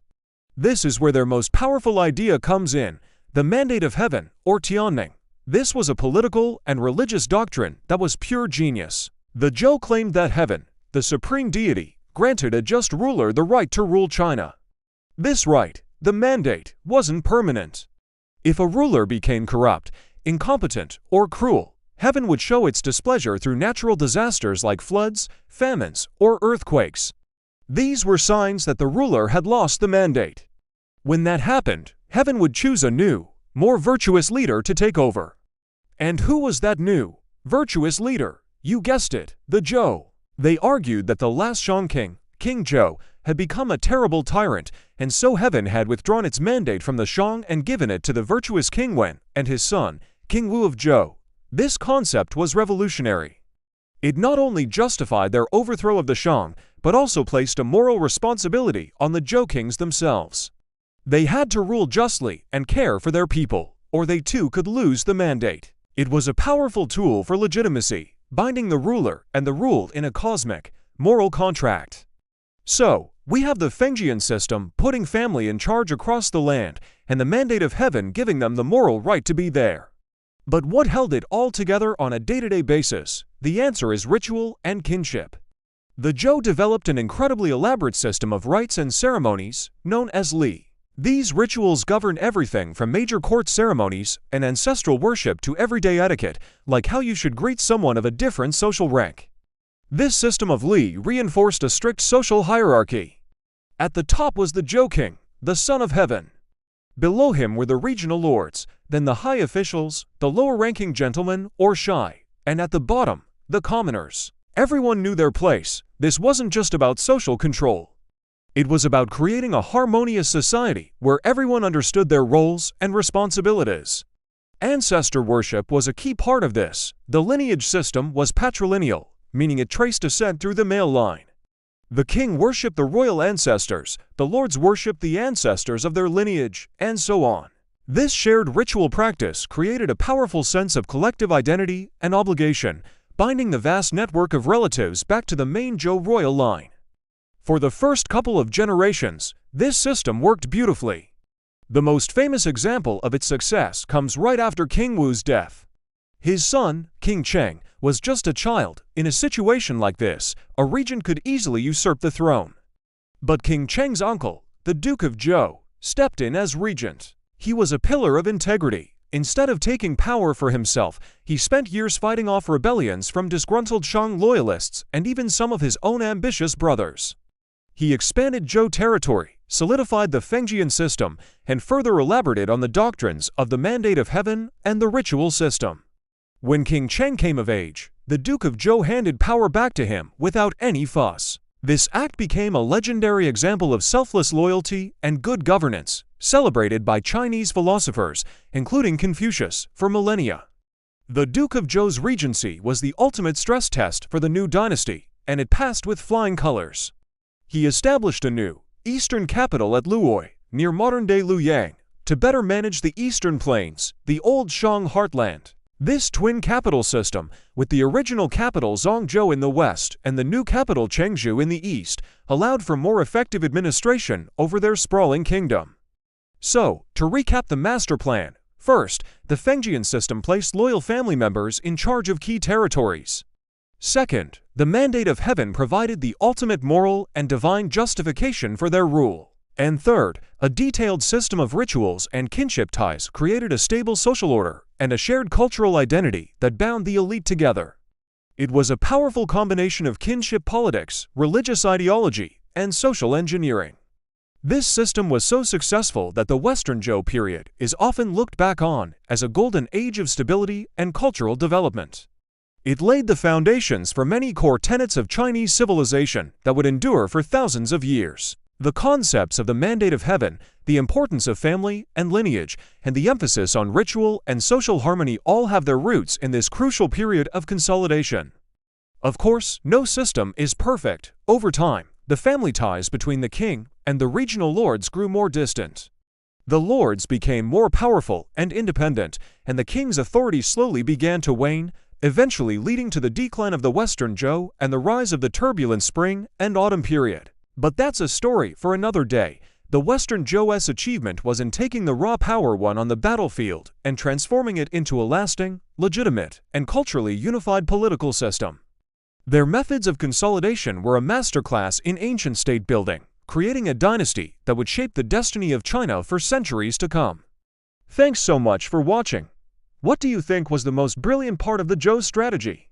A: This is where their most powerful idea comes in, the mandate of heaven, or Tianning. This was a political and religious doctrine that was pure genius. The Zhou claimed that heaven, the supreme deity, granted a just ruler the right to rule China. This right, the mandate, wasn't permanent. If a ruler became corrupt, incompetent, or cruel, heaven would show its displeasure through natural disasters like floods, famines, or earthquakes. These were signs that the ruler had lost the mandate. When that happened, heaven would choose a new, more virtuous leader to take over. And who was that new, virtuous leader? You guessed it, the Zhou. They argued that the last Shang king, King Zhou, had become a terrible tyrant, and so heaven had withdrawn its mandate from the Shang and given it to the virtuous King Wen and his son, King Wu of Zhou. This concept was revolutionary. It not only justified their overthrow of the Shang, but also placed a moral responsibility on the Zhou kings themselves. They had to rule justly and care for their people, or they too could lose the mandate. It was a powerful tool for legitimacy, binding the ruler and the ruled in a cosmic, moral contract. So, we have the Fengjian system putting family in charge across the land, and the mandate of heaven giving them the moral right to be there. But what held it all together on a day-to-day basis? The answer is ritual and kinship. The Zhou developed an incredibly elaborate system of rites and ceremonies, known as Li. These rituals govern everything from major court ceremonies and ancestral worship to everyday etiquette, like how you should greet someone of a different social rank. This system of Li reinforced a strict social hierarchy. At the top was the Zhou king, the son of heaven. Below him were the regional lords, then the high officials, the lower-ranking gentlemen or shai, and at the bottom, the commoners. Everyone knew their place. This wasn't just about social control. It was about creating a harmonious society where everyone understood their roles and responsibilities. Ancestor worship was a key part of this. The lineage system was patrilineal, meaning it traced descent through the male line. The king worshipped the royal ancestors, the lords worshipped the ancestors of their lineage, and so on. This shared ritual practice created a powerful sense of collective identity and obligation, binding the vast network of relatives back to the main Zhou royal line. For the first couple of generations, this system worked beautifully. The most famous example of its success comes right after King Wu's death. His son, King Shang, was just a child. In a situation like this, a regent could easily usurp the throne. But King Shang's uncle, the Duke of Zhou, stepped in as regent. He was a pillar of integrity. Instead of taking power for himself, he spent years fighting off rebellions from disgruntled Shang loyalists and even some of his own ambitious brothers. He expanded Zhou territory, solidified the Fengjian system, and further elaborated on the doctrines of the mandate of heaven and the ritual system. When King Shang came of age, the Duke of Zhou handed power back to him without any fuss. This act became a legendary example of selfless loyalty and good governance, celebrated by Chinese philosophers, including Confucius, for millennia. The Duke of Zhou's regency was the ultimate stress test for the new dynasty, and it passed with flying colors. He established a new, eastern capital at Luoy, near modern-day Luoyang, to better manage the eastern plains, the old Shang heartland. This twin capital system, with the original capital Zhongzhou in the west and the new capital Chengzhou in the east, allowed for more effective administration over their sprawling kingdom. So, to recap the master plan, first, the Fengjian system placed loyal family members in charge of key territories. Second, the mandate of heaven provided the ultimate moral and divine justification for their rule. And third, a detailed system of rituals and kinship ties created a stable social order and a shared cultural identity that bound the elite together. It was a powerful combination of kinship politics, religious ideology, and social engineering. This system was so successful that the Western Zhou period is often looked back on as a golden age of stability and cultural development. It laid the foundations for many core tenets of Chinese civilization that would endure for thousands of years. The concepts of the mandate of heaven, the importance of family and lineage, and the emphasis on ritual and social harmony all have their roots in this crucial period of consolidation. Of course, no system is perfect. Over time, the family ties between the king and the regional lords grew more distant. The lords became more powerful and independent, and the king's authority slowly began to wane, eventually leading to the decline of the Western Zhou and the rise of the turbulent spring and autumn period. But that's a story for another day. The Western Zhou's achievement was in taking the raw power won on the battlefield and transforming it into a lasting, legitimate, and culturally unified political system. Their methods of consolidation were a masterclass in ancient state building, creating a dynasty that would shape the destiny of China for centuries to come. Thanks so much for watching. What do you think was the most brilliant part of the Zhou strategy?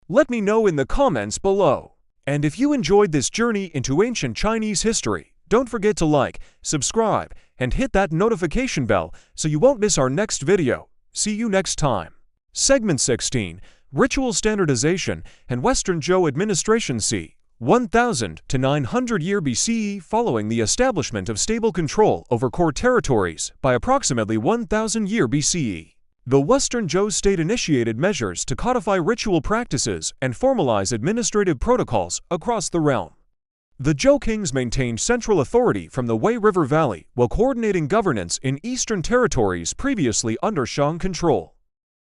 A: Let me know in the comments below. And if you enjoyed this journey into ancient Chinese history, don't forget to like, subscribe, and hit that notification bell so you won't miss our next video. See you next time. Segment 16, Ritual Standardization and Western Zhou Administration c. 1000 to 900 year BCE. Following the establishment of stable control over core territories by approximately 1000 year BCE, the Western Zhou state initiated measures to codify ritual practices and formalize administrative protocols across the realm. The Zhou kings maintained central authority from the Wei River Valley while coordinating governance in eastern territories previously under Shang control.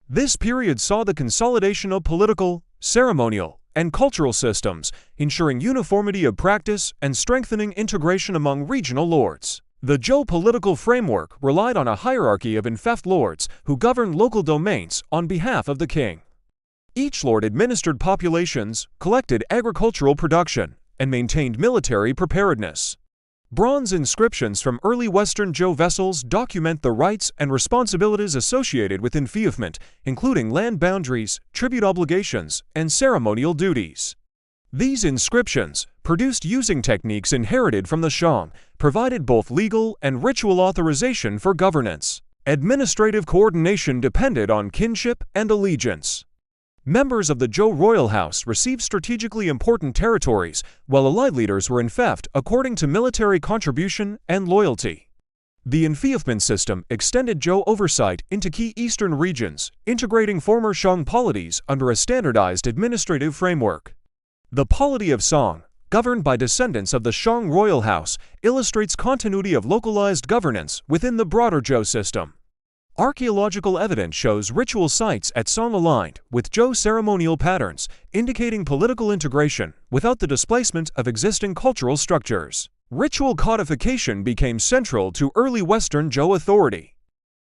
A: This period saw the consolidation of political, ceremonial, and cultural systems, ensuring uniformity of practice and strengthening integration among regional lords. The Zhou political framework relied on a hierarchy of Enfeoffment lords who governed local domains on behalf of the king. Each lord administered populations, collected agricultural production, and maintained military preparedness. Bronze inscriptions from early Western Zhou vessels document the rights and responsibilities associated with enfeoffment, including land boundaries, tribute obligations, and ceremonial duties. These inscriptions, produced using techniques inherited from the Shang, provided both legal and ritual authorization for governance. Administrative coordination depended on kinship and allegiance. Members of the Zhou royal house received strategically important territories, while allied leaders were enfeoffed according to military contribution and loyalty. The enfeoffment system extended Zhou oversight into key eastern regions, integrating former Shang polities under a standardized administrative framework. The polity of Shang, governed by descendants of the Shang royal house, illustrates continuity of localized governance within the broader Zhou system. Archaeological evidence shows ritual sites at Shang aligned with Zhou ceremonial patterns, indicating political integration without the displacement of existing cultural structures. Ritual codification became central to early Western Zhou authority.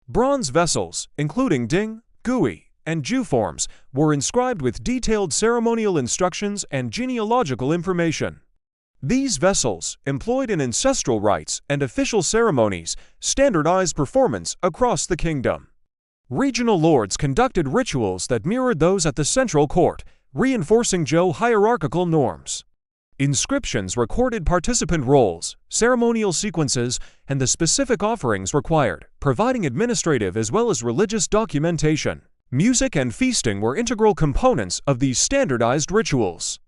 A: Bronze vessels, including Ding, Gui, and Zhu forms, were inscribed with detailed ceremonial instructions and genealogical information. These vessels, employed in ancestral rites and official ceremonies, standardized performance across the kingdom. Regional lords conducted rituals that mirrored those at the central court, reinforcing Zhou hierarchical norms. Inscriptions recorded participant roles, ceremonial sequences, and the specific offerings required, providing administrative as well as religious documentation. Music and feasting were integral components of these standardized rituals.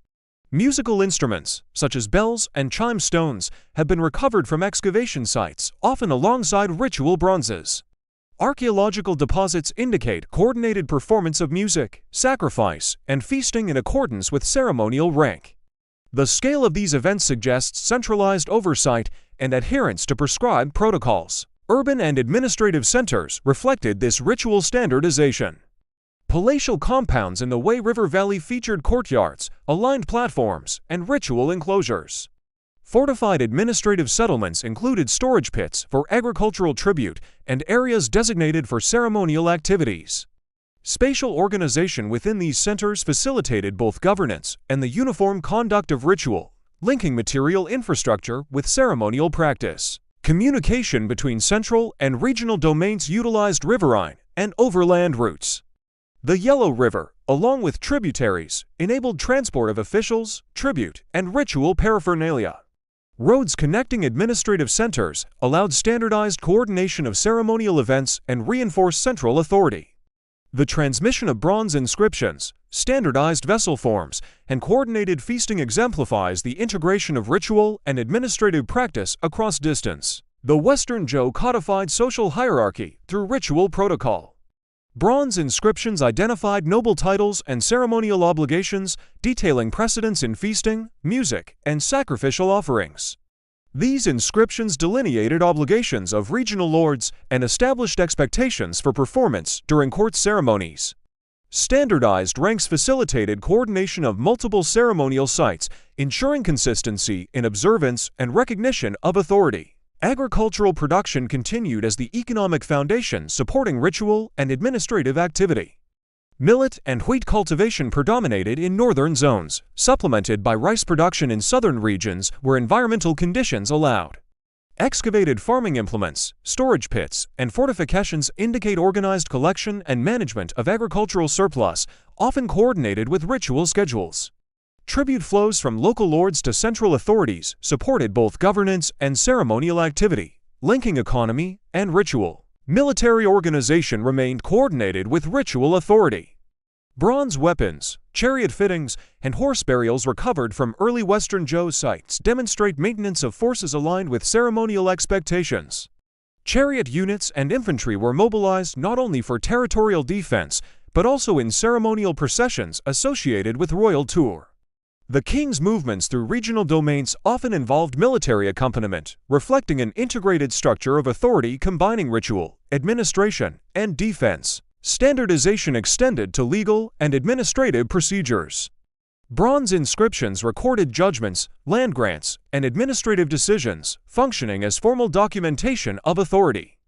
A: Musical instruments, such as bells and chime stones, have been recovered from excavation sites, often alongside ritual bronzes. Archaeological deposits indicate coordinated performance of music, sacrifice, and feasting in accordance with ceremonial rank. The scale of these events suggests centralized oversight and adherence to prescribed protocols. Urban and administrative centers reflected this ritual standardization. Palatial compounds in the Wei River Valley featured courtyards, aligned platforms, and ritual enclosures. Fortified administrative settlements included storage pits for agricultural tribute and areas designated for ceremonial activities. Spatial organization within these centers facilitated both governance and the uniform conduct of ritual, linking material infrastructure with ceremonial practice. Communication between central and regional domains utilized riverine and overland routes. The Yellow River, along with tributaries, enabled transport of officials, tribute, and ritual paraphernalia. Roads connecting administrative centers allowed standardized coordination of ceremonial events and reinforced central authority. The transmission of bronze inscriptions, standardized vessel forms, and coordinated feasting exemplifies the integration of ritual and administrative practice across distance. The Western Zhou codified social hierarchy through ritual protocol. Bronze inscriptions identified noble titles and ceremonial obligations, detailing precedence in feasting, music, and sacrificial offerings. These inscriptions delineated obligations of regional lords and established expectations for performance during court ceremonies. Standardized ranks facilitated coordination of multiple ceremonial sites, ensuring consistency in observance and recognition of authority. Agricultural production continued as the economic foundation supporting ritual and administrative activity. Millet and wheat cultivation predominated in northern zones, supplemented by rice production in southern regions where environmental conditions allowed. Excavated farming implements, storage pits, and fortifications indicate organized collection and management of agricultural surplus, often coordinated with ritual schedules. Tribute flows from local lords to central authorities supported both governance and ceremonial activity, linking economy and ritual. Military organization remained coordinated with ritual authority. Bronze weapons, chariot fittings, and horse burials recovered from early Western Zhou sites demonstrate maintenance of forces aligned with ceremonial expectations. Chariot units and infantry were mobilized not only for territorial defense, but also in ceremonial processions associated with royal tour. The king's movements through regional domains often involved military accompaniment, reflecting an integrated structure of authority combining ritual, administration, and defense. Standardization extended to legal and administrative procedures. Bronze inscriptions recorded judgments, land grants, and administrative decisions, functioning as formal documentation of authority.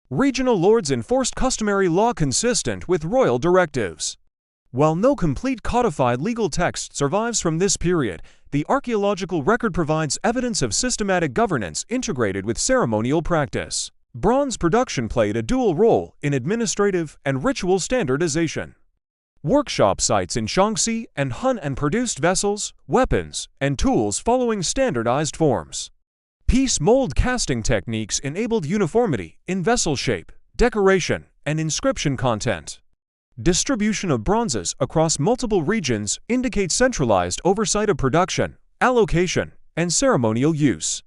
A: Regional lords enforced customary law consistent with royal directives. While no complete codified legal text survives from this period, the archaeological record provides evidence of systematic governance integrated with ceremonial practice. Bronze production played a dual role in administrative and ritual standardization. Workshop sites in Shaanxi and Hunan produced vessels, weapons, and tools following standardized forms. Piece mold casting techniques enabled uniformity in vessel shape, decoration, and inscription content. Distribution of bronzes across multiple regions indicates centralized oversight of production, allocation, and ceremonial use.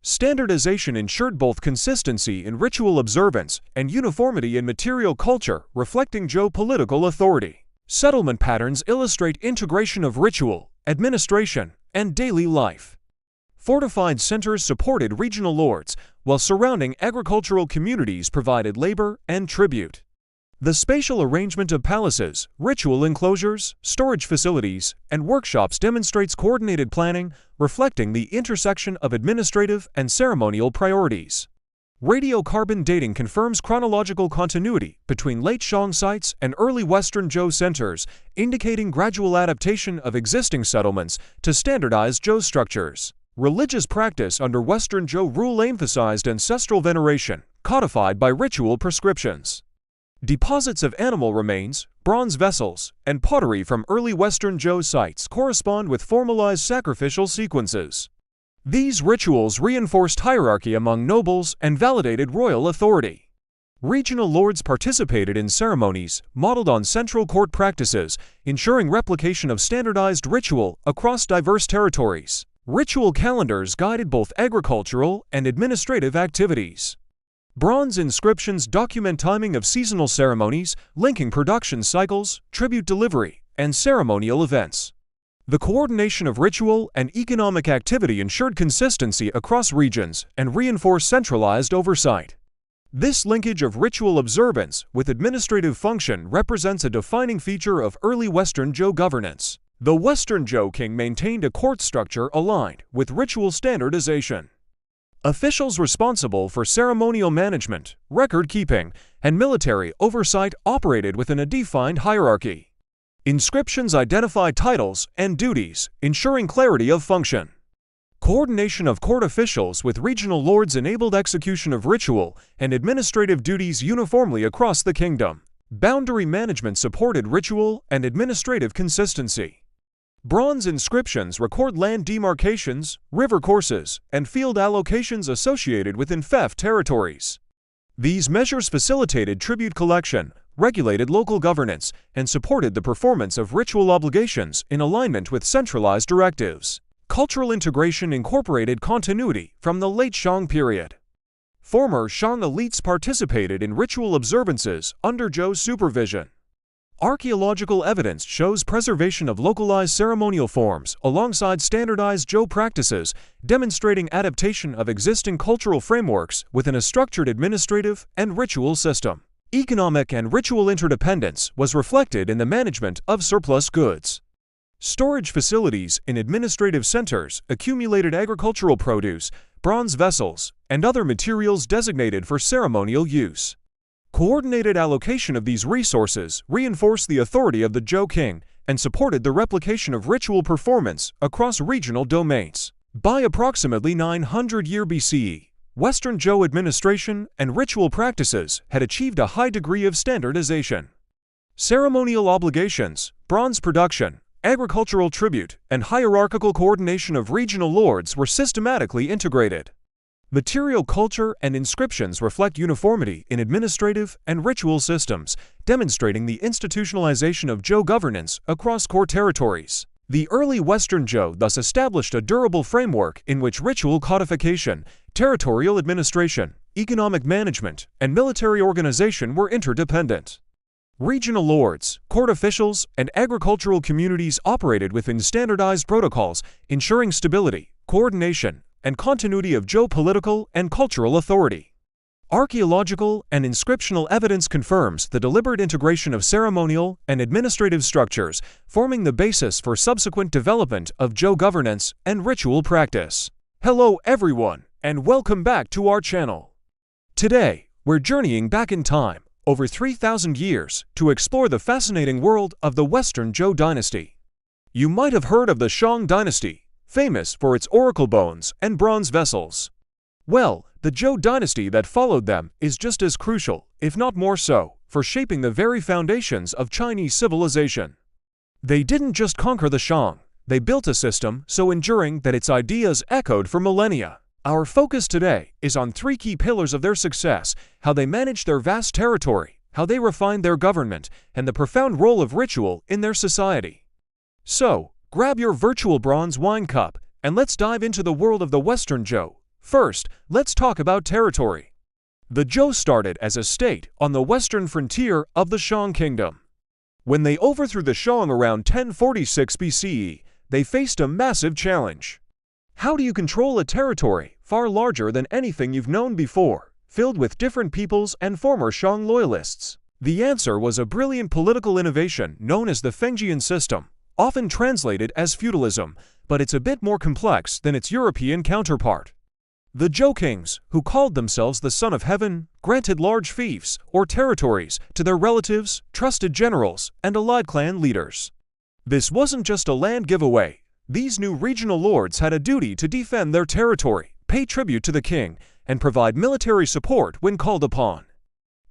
A: Standardization ensured both consistency in ritual observance and uniformity in material culture, reflecting Zhou political authority. Settlement patterns illustrate integration of ritual, administration, and daily life. Fortified centers supported regional lords, while surrounding agricultural communities provided labor and tribute. The spatial arrangement of palaces, ritual enclosures, storage facilities, and workshops demonstrates coordinated planning, reflecting the intersection of administrative and ceremonial priorities. Radiocarbon dating confirms chronological continuity between late Shang sites and early Western Zhou centers, indicating gradual adaptation of existing settlements to standardized Zhou structures. Religious practice under Western Zhou rule emphasized ancestral veneration, codified by ritual prescriptions. Deposits of animal remains, bronze vessels, and pottery from early Western Zhou sites correspond with formalized sacrificial sequences. These rituals reinforced hierarchy among nobles and validated royal authority. Regional lords participated in ceremonies modeled on central court practices, ensuring replication of standardized ritual across diverse territories. Ritual calendars guided both agricultural and administrative activities. Bronze inscriptions document timing of seasonal ceremonies, linking production cycles, tribute delivery, and ceremonial events. The coordination of ritual and economic activity ensured consistency across regions and reinforced centralized oversight. This linkage of ritual observance with administrative function represents a defining feature of early Western Zhou governance. The Western Zhou king maintained a court structure aligned with ritual standardization. Officials responsible for ceremonial management, record-keeping, and military oversight operated within a defined hierarchy. Inscriptions identify titles and duties, ensuring clarity of function. Coordination of court officials with regional lords enabled execution of ritual and administrative duties uniformly across the kingdom. Boundary management supported ritual and administrative consistency. Bronze inscriptions record land demarcations, river courses, and field allocations associated with Enfeoffment territories. These measures facilitated tribute collection, regulated local governance, and supported the performance of ritual obligations in alignment with centralized directives. Cultural integration incorporated continuity from the late Shang period. Former Shang elites participated in ritual observances under Zhou's supervision. Archaeological evidence shows preservation of localized ceremonial forms alongside standardized Zhou practices, demonstrating adaptation of existing cultural frameworks within a structured administrative and ritual system. Economic and ritual interdependence was reflected in the management of surplus goods. Storage facilities in administrative centers accumulated agricultural produce, bronze vessels, and other materials designated for ceremonial use. Coordinated allocation of these resources reinforced the authority of the Zhou king and supported the replication of ritual performance across regional domains. By approximately 900 year BCE, Western Zhou administration and ritual practices had achieved a high degree of standardization. Ceremonial obligations, bronze production, agricultural tribute, and hierarchical coordination of regional lords were systematically integrated. Material culture and inscriptions reflect uniformity in administrative and ritual systems, demonstrating the institutionalization of Zhou governance across core territories. The early Western Zhou thus established a durable framework in which ritual codification, territorial administration, economic management, and military organization were interdependent. Regional lords, court officials, and agricultural communities operated within standardized protocols, ensuring stability, coordination, and continuity of Zhou political and cultural authority. Archaeological and inscriptional evidence confirms the deliberate integration of ceremonial and administrative structures, forming the basis for subsequent development of Zhou governance and ritual practice. Hello everyone, and welcome back to our channel. Today, we're journeying back in time, over 3,000 years, to explore the fascinating world of the Western Zhou Dynasty. You might have heard of the Shang Dynasty, famous for its oracle bones and bronze vessels. Well, the Zhou Dynasty that followed them is just as crucial, if not more so, for shaping the very foundations of Chinese civilization. They didn't just conquer the Shang, they built a system so enduring that its ideas echoed for millennia. Our focus today is on three key pillars of their success: how they managed their vast territory, how they refined their government, and the profound role of ritual in their society. So, grab your virtual bronze wine cup, and let's dive into the world of the Western Zhou. First, let's talk about territory. The Zhou started as a state on the western frontier of the Shang kingdom. When they overthrew the Shang around 1046 BCE, they faced a massive challenge. How do you control a territory far larger than anything you've known before, filled with different peoples and former Shang loyalists? The answer was a brilliant political innovation known as the Fengjian system, often translated as feudalism, but it's a bit more complex than its European counterpart. The Zhou kings, who called themselves the Son of Heaven, granted large fiefs or territories to their relatives, trusted generals, and allied clan leaders. This wasn't just a land giveaway. These new regional lords had a duty to defend their territory, pay tribute to the king, and provide military support when called upon.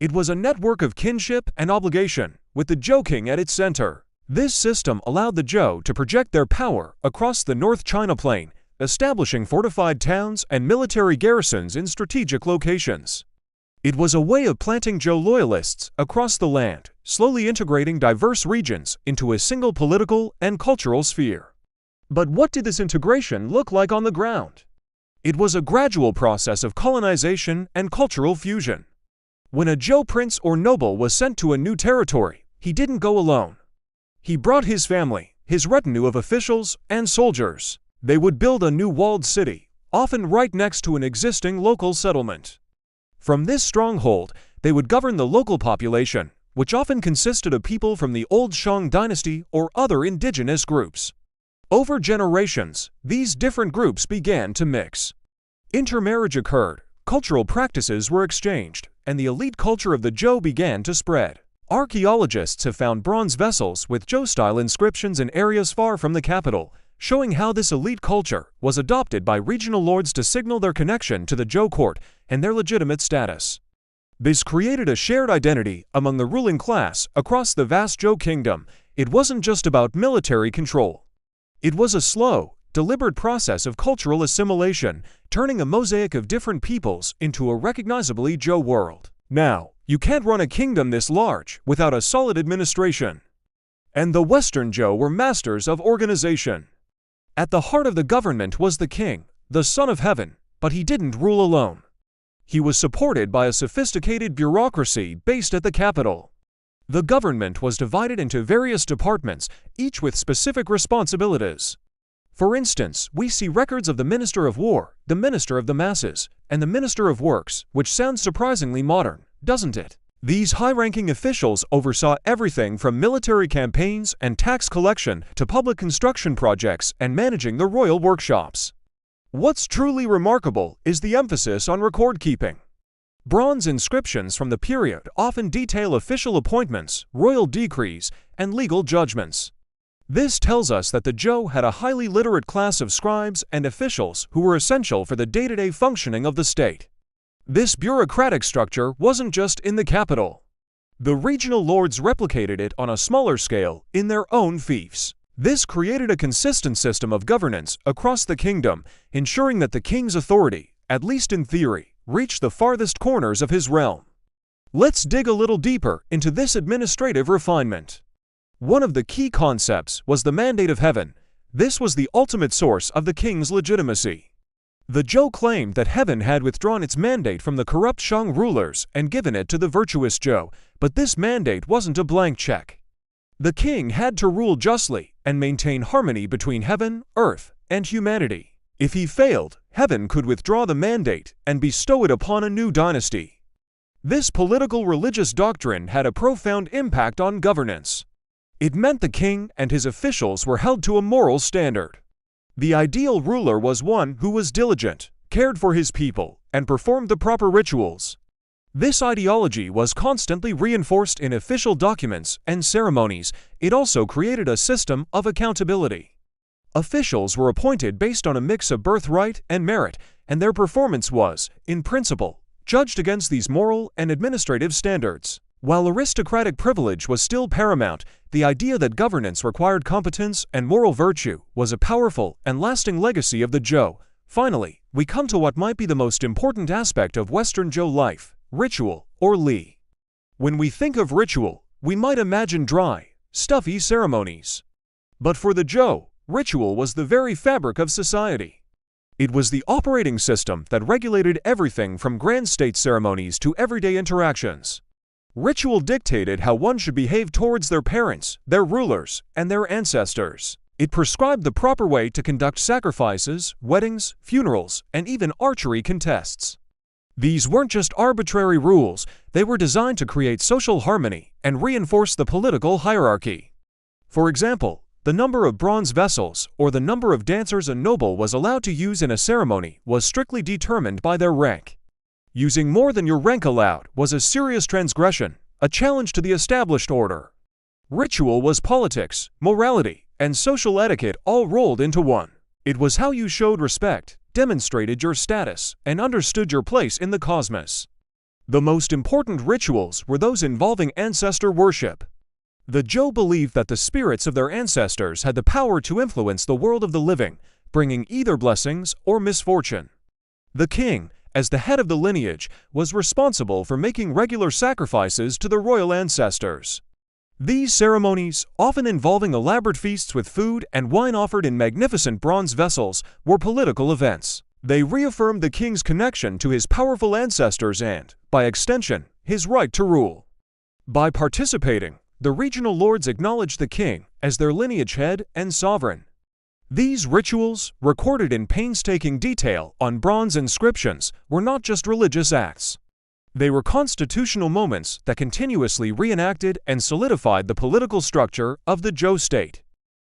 A: It was a network of kinship and obligation, with the Zhou king at its center. This system allowed the Zhou to project their power across the North China Plain, establishing fortified towns and military garrisons in strategic locations. It was a way of planting Zhou loyalists across the land, slowly integrating diverse regions into a single political and cultural sphere. But what did this integration look like on the ground? It was a gradual process of colonization and cultural fusion. When a Zhou prince or noble was sent to a new territory, he didn't go alone. He brought his family, his retinue of officials, and soldiers. They would build a new walled city, often right next to an existing local settlement. From this stronghold, they would govern the local population, which often consisted of people from the old Shang dynasty or other indigenous groups. Over generations, these different groups began to mix. Intermarriage occurred, cultural practices were exchanged, and the elite culture of the Zhou began to spread. Archaeologists have found bronze vessels with Zhou-style inscriptions in areas far from the capital, showing how this elite culture was adopted by regional lords to signal their connection to the Zhou court and their legitimate status. This created a shared identity among the ruling class across the vast Zhou kingdom. It wasn't just about military control. It was a slow, deliberate process of cultural assimilation, turning a mosaic of different peoples into a recognizably Zhou world. Now, you can't run a kingdom this large without a solid administration. And the Western Zhou were masters of organization. At the heart of the government was the king, the Son of Heaven, but he didn't rule alone. He was supported by a sophisticated bureaucracy based at the capital. The government was divided into various departments, each with specific responsibilities. For instance, we see records of the Minister of War, the Minister of the Masses, and the Minister of Works, which sounds surprisingly modern, doesn't it? These high-ranking officials oversaw everything from military campaigns and tax collection to public construction projects and managing the royal workshops. What's truly remarkable is the emphasis on record-keeping. Bronze inscriptions from the period often detail official appointments, royal decrees, and legal judgments. This tells us that the Zhou had a highly literate class of scribes and officials who were essential for the day-to-day functioning of the state. This bureaucratic structure wasn't just in the capital. The regional lords replicated it on a smaller scale in their own fiefs. This created a consistent system of governance across the kingdom, ensuring that the king's authority, at least in theory, reached the farthest corners of his realm. Let's dig a little deeper into this administrative refinement. One of the key concepts was the mandate of heaven. This was the ultimate source of the king's legitimacy. The Zhou claimed that heaven had withdrawn its mandate from the corrupt Shang rulers and given it to the virtuous Zhou, but this mandate wasn't a blank check. The king had to rule justly and maintain harmony between heaven, earth, and humanity. If he failed, heaven could withdraw the mandate and bestow it upon a new dynasty. This political religious doctrine had a profound impact on governance. It meant the king and his officials were held to a moral standard. The ideal ruler was one who was diligent, cared for his people, and performed the proper rituals. This ideology was constantly reinforced in official documents and ceremonies. It also created a system of accountability. Officials were appointed based on a mix of birthright and merit, and their performance was, in principle, judged against these moral and administrative standards. While aristocratic privilege was still paramount, the idea that governance required competence and moral virtue was a powerful and lasting legacy of the Zhou. Finally, we come to what might be the most important aspect of Western Zhou life: ritual, or li. When we think of ritual, we might imagine dry, stuffy ceremonies. But for the Zhou, ritual was the very fabric of society. It was the operating system that regulated everything from grand state ceremonies to everyday interactions. Ritual dictated how one should behave towards their parents, their rulers, and their ancestors. It prescribed the proper way to conduct sacrifices, weddings, funerals, and even archery contests. These weren't just arbitrary rules, they were designed to create social harmony and reinforce the political hierarchy. For example, the number of bronze vessels or the number of dancers a noble was allowed to use in a ceremony was strictly determined by their rank. Using more than your rank allowed was a serious transgression, a challenge to the established order. Ritual was politics, morality, and social etiquette all rolled into one. It was how you showed respect, demonstrated your status, and understood your place in the cosmos. The most important rituals were those involving ancestor worship. The Zhou believed that the spirits of their ancestors had the power to influence the world of the living, bringing either blessings or misfortune. The king, as the head of the lineage, was responsible for making regular sacrifices to the royal ancestors. These ceremonies, often involving elaborate feasts with food and wine offered in magnificent bronze vessels, were political events. They reaffirmed the king's connection to his powerful ancestors and, by extension, his right to rule. By participating, the regional lords acknowledged the king as their lineage head and sovereign. These rituals, recorded in painstaking detail on bronze inscriptions, were not just religious acts. They were constitutional moments that continuously reenacted and solidified the political structure of the Zhou state.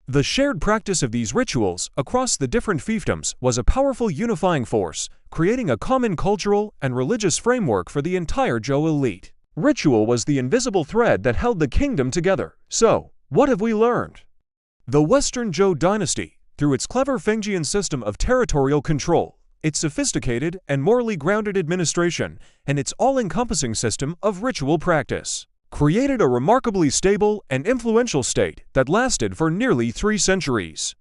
A: The shared practice of these rituals across the different fiefdoms was a powerful unifying force, creating a common cultural and religious framework for the entire Zhou elite. Ritual was the invisible thread that held the kingdom together. So, what have we learned? The Western Zhou Dynasty, through its clever Fengjian system of territorial control, its sophisticated and morally grounded administration, and its all-encompassing system of ritual practice, created a remarkably stable and influential state that lasted for nearly 3 centuries.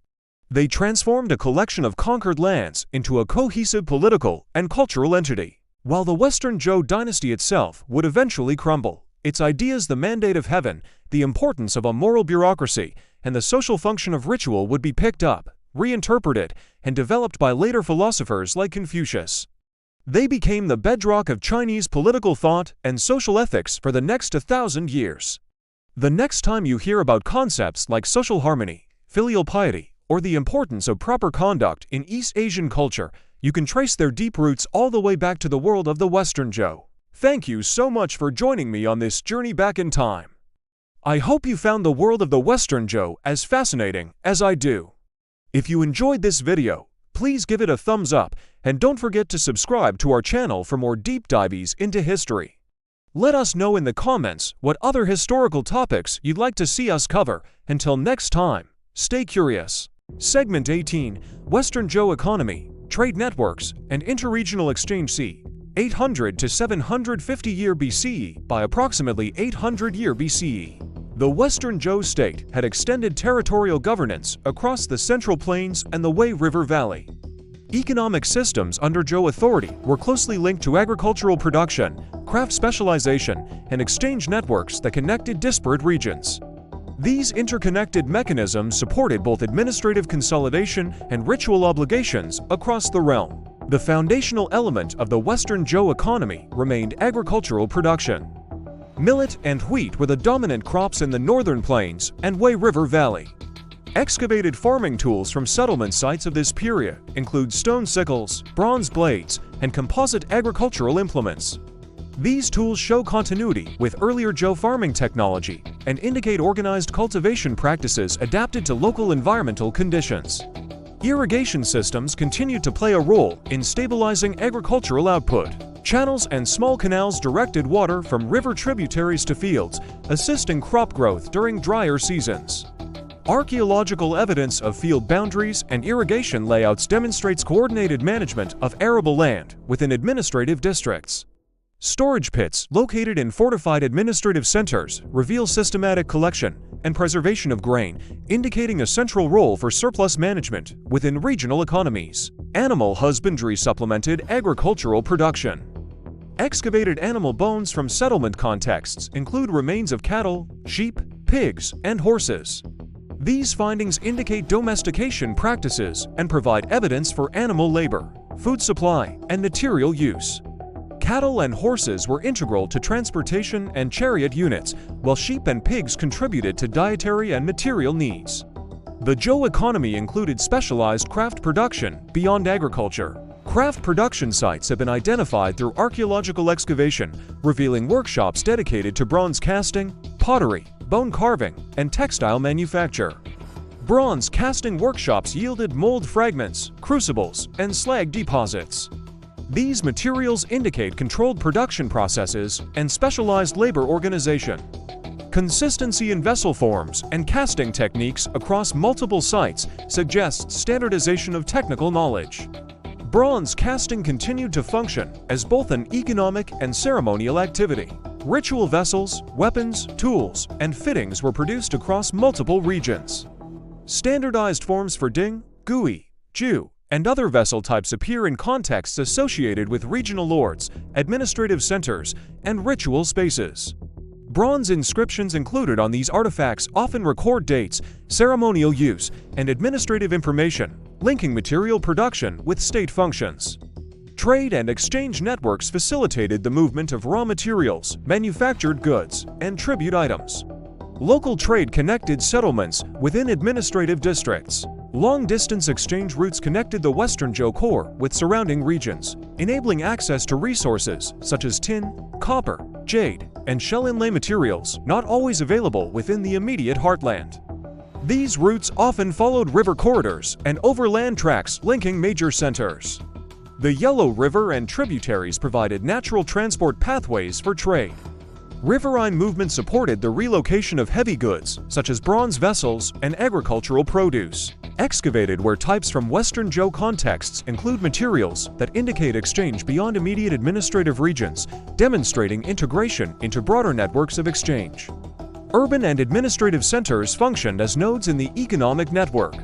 A: They transformed a collection of conquered lands into a cohesive political and cultural entity. While the Western Zhou Dynasty itself would eventually crumble, its ideas, the mandate of heaven, the importance of a moral bureaucracy, and the social function of ritual would be picked up, reinterpreted, and developed by later philosophers like Confucius. They became the bedrock of Chinese political thought and social ethics for the next 1,000 years. The next time you hear about concepts like social harmony, filial piety, or the importance of proper conduct in East Asian culture, you can trace their deep roots all the way back to the world of the Western Zhou. Thank you so much for joining me on this journey back in time. I hope you found the world of the Western Zhou as fascinating as I do. If you enjoyed this video, Please give it a thumbs up and don't forget to subscribe to our channel for more deep dives into history. Let us know in the comments what other historical topics you'd like to see us cover. Until next time, stay curious. Segment 18, Western Zhou Economy, Trade Networks, and Interregional Exchange c. 800 to 750 year BCE by approximately 800 year BCE. The Western Zhou state had extended territorial governance across the Central Plains and the Wei River Valley. Economic systems under Zhou authority were closely linked to agricultural production, craft specialization, and exchange networks that connected disparate regions. These interconnected mechanisms supported both administrative consolidation and ritual obligations across the realm. The foundational element of the Western Zhou economy remained agricultural production. Millet and wheat were the dominant crops in the northern plains and Wei River Valley. Excavated farming tools from settlement sites of this period include stone sickles, bronze blades, and composite agricultural implements. These tools show continuity with earlier Zhou farming technology and indicate organized cultivation practices adapted to local environmental conditions. Irrigation systems continued to play a role in stabilizing agricultural output. Channels and small canals directed water from river tributaries to fields, assisting crop growth during drier seasons. Archaeological evidence of field boundaries and irrigation layouts demonstrates coordinated management of arable land within administrative districts. Storage pits located in fortified administrative centers reveal systematic collection and preservation of grain, indicating a central role for surplus management within regional economies. Animal husbandry supplemented agricultural production. Excavated animal bones from settlement contexts include remains of cattle, sheep, pigs, and horses. These findings indicate domestication practices and provide evidence for animal labor, food supply, and material use. Cattle and horses were integral to transportation and chariot units, while sheep and pigs contributed to dietary and material needs. The Zhou economy included specialized craft production beyond agriculture. Craft production sites have been identified through archaeological excavation, revealing workshops dedicated to bronze casting, pottery, bone carving, and textile manufacture. Bronze casting workshops yielded mold fragments, crucibles, and slag deposits. These materials indicate controlled production processes and specialized labor organization. Consistency in vessel forms and casting techniques across multiple sites suggests standardization of technical knowledge. Bronze casting continued to function as both an economic and ceremonial activity. Ritual vessels, weapons, tools, and fittings were produced across multiple regions. Standardized forms for ding, gui, ju, and other vessel types appear in contexts associated with regional lords, administrative centers, and ritual spaces. Bronze inscriptions included on these artifacts often record dates, ceremonial use, and administrative information, linking material production with state functions. Trade and exchange networks facilitated the movement of raw materials, manufactured goods, and tribute items. Local trade connected settlements within administrative districts. Long-distance exchange routes connected the Western Zhou core with surrounding regions, enabling access to resources such as tin, copper, jade, and shell inlay materials not always available within the immediate heartland. These routes often followed river corridors and overland tracks linking major centers. The Yellow River and tributaries provided natural transport pathways for trade. Riverine movement supported the relocation of heavy goods, such as bronze vessels and agricultural produce. Excavated where types from Western Zhou contexts include materials that indicate exchange beyond immediate administrative regions, demonstrating integration into broader networks of exchange. Urban and administrative centers functioned as nodes in the economic network.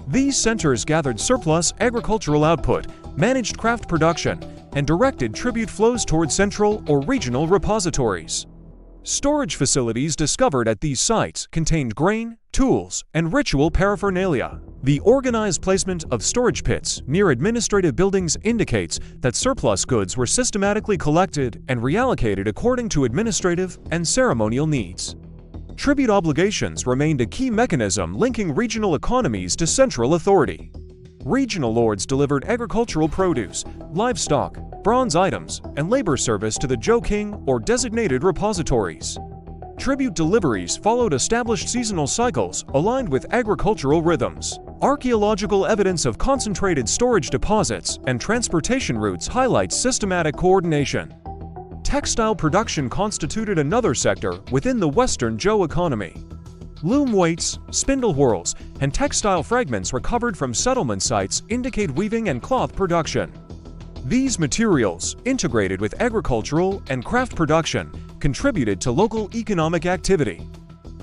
A: These centers gathered surplus agricultural output, managed craft production, and directed tribute flows toward central or regional repositories. Storage facilities discovered at these sites contained grain, tools, and ritual paraphernalia. The organized placement of storage pits near administrative buildings indicates that surplus goods were systematically collected and reallocated according to administrative and ceremonial needs. Tribute obligations remained a key mechanism linking regional economies to central authority. Regional lords delivered agricultural produce, livestock, bronze items, and labor service to the Zhou king or designated repositories. Tribute deliveries followed established seasonal cycles aligned with agricultural rhythms. Archaeological evidence of concentrated storage deposits and transportation routes highlights systematic coordination. Textile production constituted another sector within the Western Zhou economy. Loom weights, spindle whorls, and textile fragments recovered from settlement sites indicate weaving and cloth production. These materials, integrated with agricultural and craft production, contributed to local economic activity.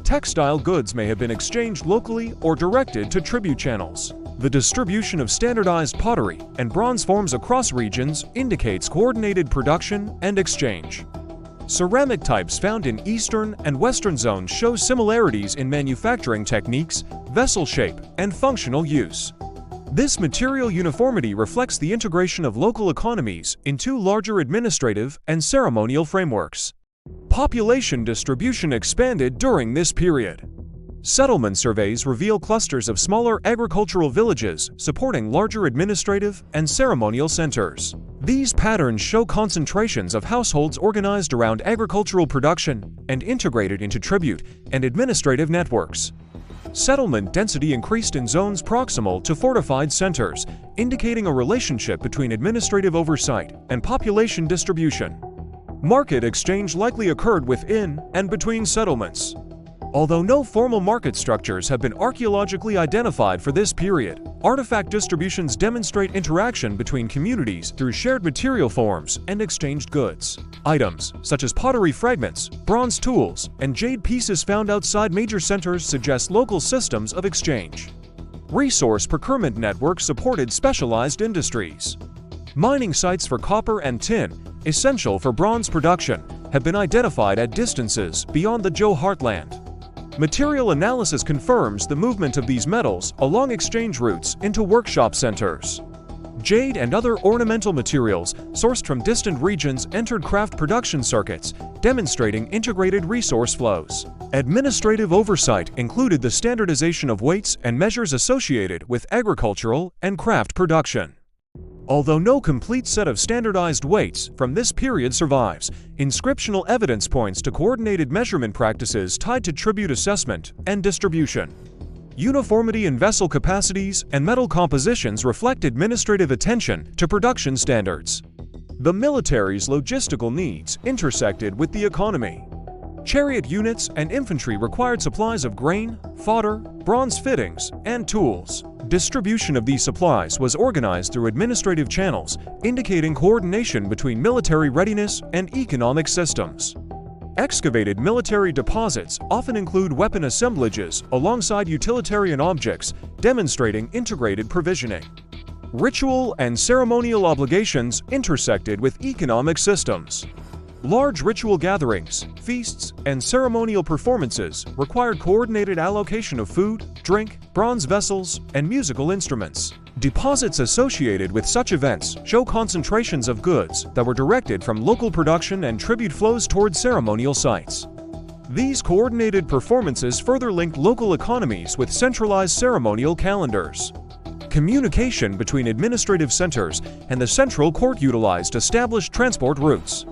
A: Textile goods may have been exchanged locally or directed to tribute channels. The distribution of standardized pottery and bronze forms across regions indicates coordinated production and exchange. Ceramic types found in Eastern and Western zones show similarities in manufacturing techniques, vessel shape, and functional use. This material uniformity reflects the integration of local economies into larger administrative and ceremonial frameworks. Population distribution expanded during this period. Settlement surveys reveal clusters of smaller agricultural villages supporting larger administrative and ceremonial centers. These patterns show concentrations of households organized around agricultural production and integrated into tribute and administrative networks. Settlement density increased in zones proximal to fortified centers, indicating a relationship between administrative oversight and population distribution. Market exchange likely occurred within and between settlements. Although no formal market structures have been archaeologically identified for this period, artifact distributions demonstrate interaction between communities through shared material forms and exchanged goods. Items, such as pottery fragments, bronze tools, and jade pieces found outside major centers suggest local systems of exchange. Resource procurement networks supported specialized industries. Mining sites for copper and tin, essential for bronze production, have been identified at distances beyond the Zhou heartland. Material analysis confirms the movement of these metals along exchange routes into workshop centers. Jade and other ornamental materials sourced from distant regions entered craft production circuits, demonstrating integrated resource flows. Administrative oversight included the standardization of weights and measures associated with agricultural and craft production. Although no complete set of standardized weights from this period survives, inscriptional evidence points to coordinated measurement practices tied to tribute assessment and distribution. Uniformity in vessel capacities and metal compositions reflect administrative attention to production standards. The military's logistical needs intersected with the economy. Chariot units and infantry required supplies of grain, fodder, bronze fittings, and tools. Distribution of these supplies was organized through administrative channels, indicating coordination between military readiness and economic systems. Excavated military deposits often include weapon assemblages alongside utilitarian objects, demonstrating integrated provisioning. Ritual and ceremonial obligations intersected with economic systems. Large ritual gatherings, feasts, and ceremonial performances required coordinated allocation of food, drink, bronze vessels, and musical instruments. Deposits associated with such events show concentrations of goods that were directed from local production and tribute flows toward ceremonial sites. These coordinated performances further linked local economies with centralized ceremonial calendars. Communication between administrative centers and the central court utilized established transport routes.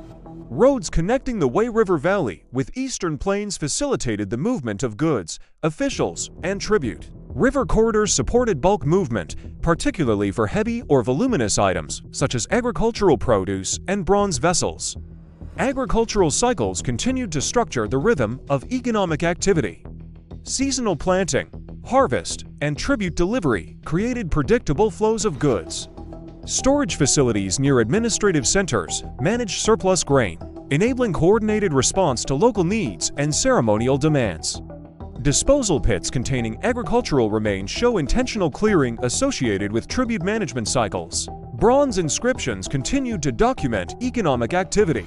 A: Roads connecting the Wei River Valley with eastern plains facilitated the movement of goods, officials, and tribute. River corridors supported bulk movement, particularly for heavy or voluminous items, such as agricultural produce and bronze vessels. Agricultural cycles continued to structure the rhythm of economic activity. Seasonal planting, harvest, and tribute delivery created predictable flows of goods. Storage facilities near administrative centers managed surplus grain, enabling coordinated response to local needs and ceremonial demands. Disposal pits containing agricultural remains show intentional clearing associated with tribute management cycles. Bronze inscriptions continued to document economic activity.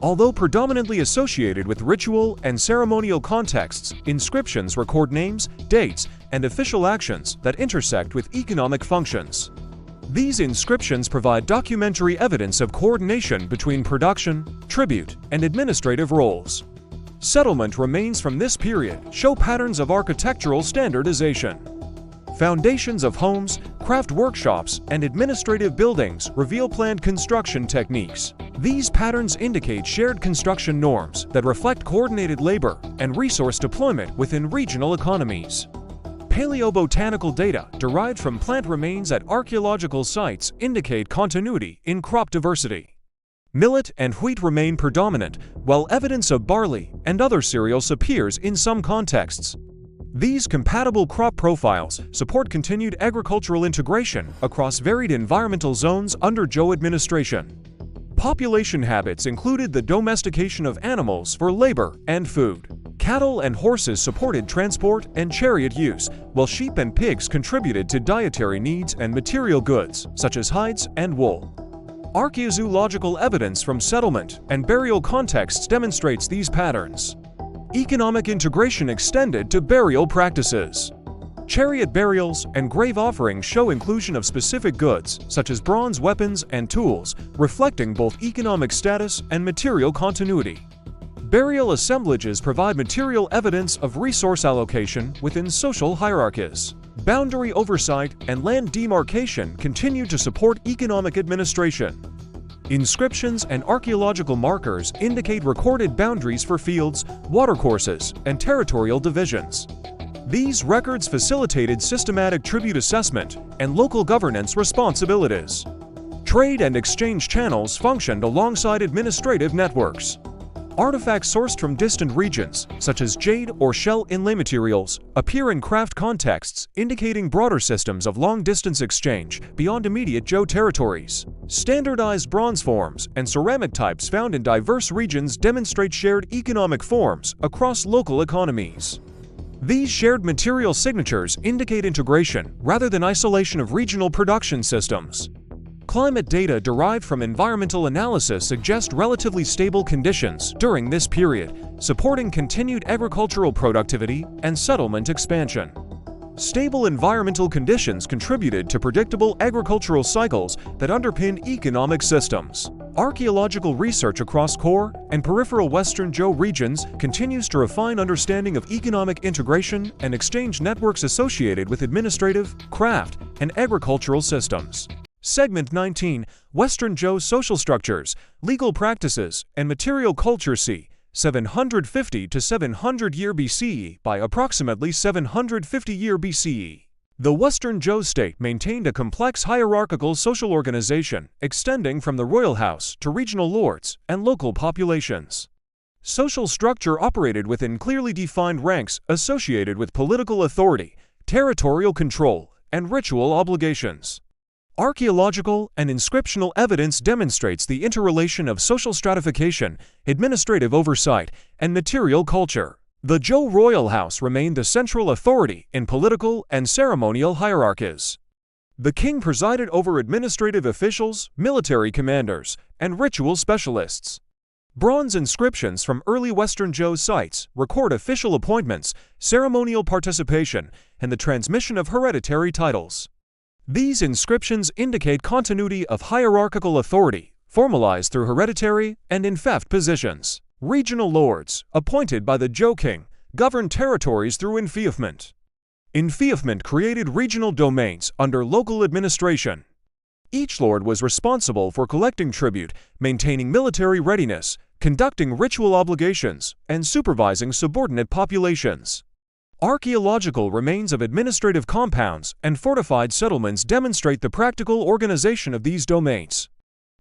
A: Although predominantly associated with ritual and ceremonial contexts, inscriptions record names, dates, and official actions that intersect with economic functions. These inscriptions provide documentary evidence of coordination between production, tribute, and administrative roles. Settlement remains from this period show patterns of architectural standardization. Foundations of homes, craft workshops, and administrative buildings reveal planned construction techniques. These patterns indicate shared construction norms that reflect coordinated labor and resource deployment within regional economies. Paleobotanical data derived from plant remains at archaeological sites indicate continuity in crop diversity. Millet and wheat remain predominant, while evidence of barley and other cereals appears in some contexts. These compatible crop profiles support continued agricultural integration across varied environmental zones under Zhou administration. Population habits included the domestication of animals for labor and food. Cattle and horses supported transport and chariot use, while sheep and pigs contributed to dietary needs and material goods, such as hides and wool. Archaeozoological evidence from settlement and burial contexts demonstrates these patterns. Economic integration extended to burial practices. Chariot burials and grave offerings show inclusion of specific goods, such as bronze weapons and tools, reflecting both economic status and material continuity. Burial assemblages provide material evidence of resource allocation within social hierarchies. Boundary oversight and land demarcation continue to support economic administration. Inscriptions and archaeological markers indicate recorded boundaries for fields, watercourses, and territorial divisions. These records facilitated systematic tribute assessment and local governance responsibilities. Trade and exchange channels functioned alongside administrative networks. Artifacts sourced from distant regions, such as jade or shell inlay materials, appear in craft contexts, indicating broader systems of long-distance exchange beyond immediate Zhou territories. Standardized bronze forms and ceramic types found in diverse regions demonstrate shared economic forms across local economies. These shared material signatures indicate integration rather than isolation of regional production systems. Climate data derived from environmental analysis suggest relatively stable conditions during this period, supporting continued agricultural productivity and settlement expansion. Stable environmental conditions contributed to predictable agricultural cycles that underpin economic systems. Archaeological research across core and peripheral Western Zhou regions continues to refine understanding of economic integration and exchange networks associated with administrative, craft, and agricultural systems. Segment 19, Western Zhou Social Structures, Legal Practices, and Material Culture c. 750 to 700 year BCE by approximately 750 year BCE. The Western Zhou state maintained a complex hierarchical social organization extending from the royal house to regional lords and local populations. Social structure operated within clearly defined ranks associated with political authority, territorial control, and ritual obligations. Archaeological and inscriptional evidence demonstrates the interrelation of social stratification, administrative oversight, and material culture. The Zhou royal house remained the central authority in political and ceremonial hierarchies. The king presided over administrative officials, military commanders, and ritual specialists. Bronze inscriptions from early Western Zhou sites record official appointments, ceremonial participation, and the transmission of hereditary titles. These inscriptions indicate continuity of hierarchical authority, formalized through hereditary and enfeoffed positions. Regional lords, appointed by the Zhou king, governed territories through enfeoffment. Enfeoffment created regional domains under local administration. Each lord was responsible for collecting tribute, maintaining military readiness, conducting ritual obligations, and supervising subordinate populations. Archaeological remains of administrative compounds and fortified settlements demonstrate the practical organization of these domains.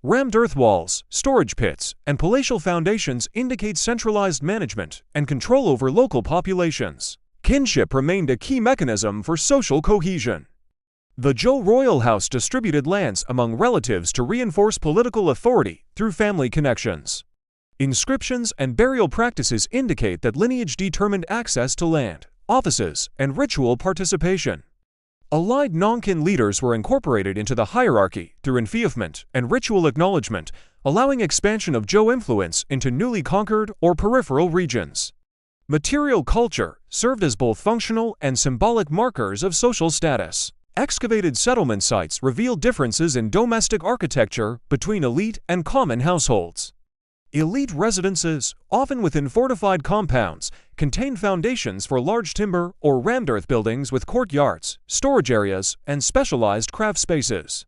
A: Rammed earth walls, storage pits, and palatial foundations indicate centralized management and control over local populations. Kinship remained a key mechanism for social cohesion. The Zhou royal house distributed lands among relatives to reinforce political authority through family connections. Inscriptions and burial practices indicate that lineage determined access to land, offices, and ritual participation. Allied non-kin leaders were incorporated into the hierarchy through enfeoffment and ritual acknowledgement, allowing expansion of Zhou influence into newly conquered or peripheral regions. Material culture served as both functional and symbolic markers of social status. Excavated settlement sites reveal differences in domestic architecture between elite and common households. Elite residences, often within fortified compounds, contain foundations for large timber or rammed earth buildings with courtyards, storage areas, and specialized craft spaces.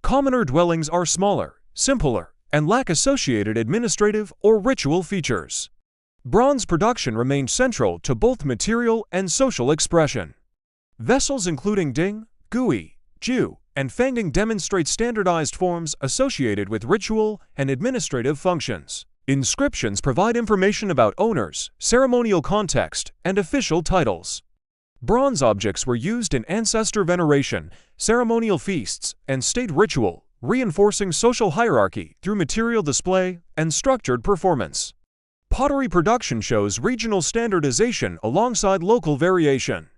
A: Commoner dwellings are smaller, simpler, and lack associated administrative or ritual features. Bronze production remained central to both material and social expression. Vessels including Ding, Gui, Ju, and Fangding demonstrate standardized forms associated with ritual and administrative functions. Inscriptions provide information about owners, ceremonial context, and official titles. Bronze objects were used in ancestor veneration, ceremonial feasts, and state ritual, reinforcing social hierarchy through material display and structured performance. Pottery production shows regional standardization alongside local variation.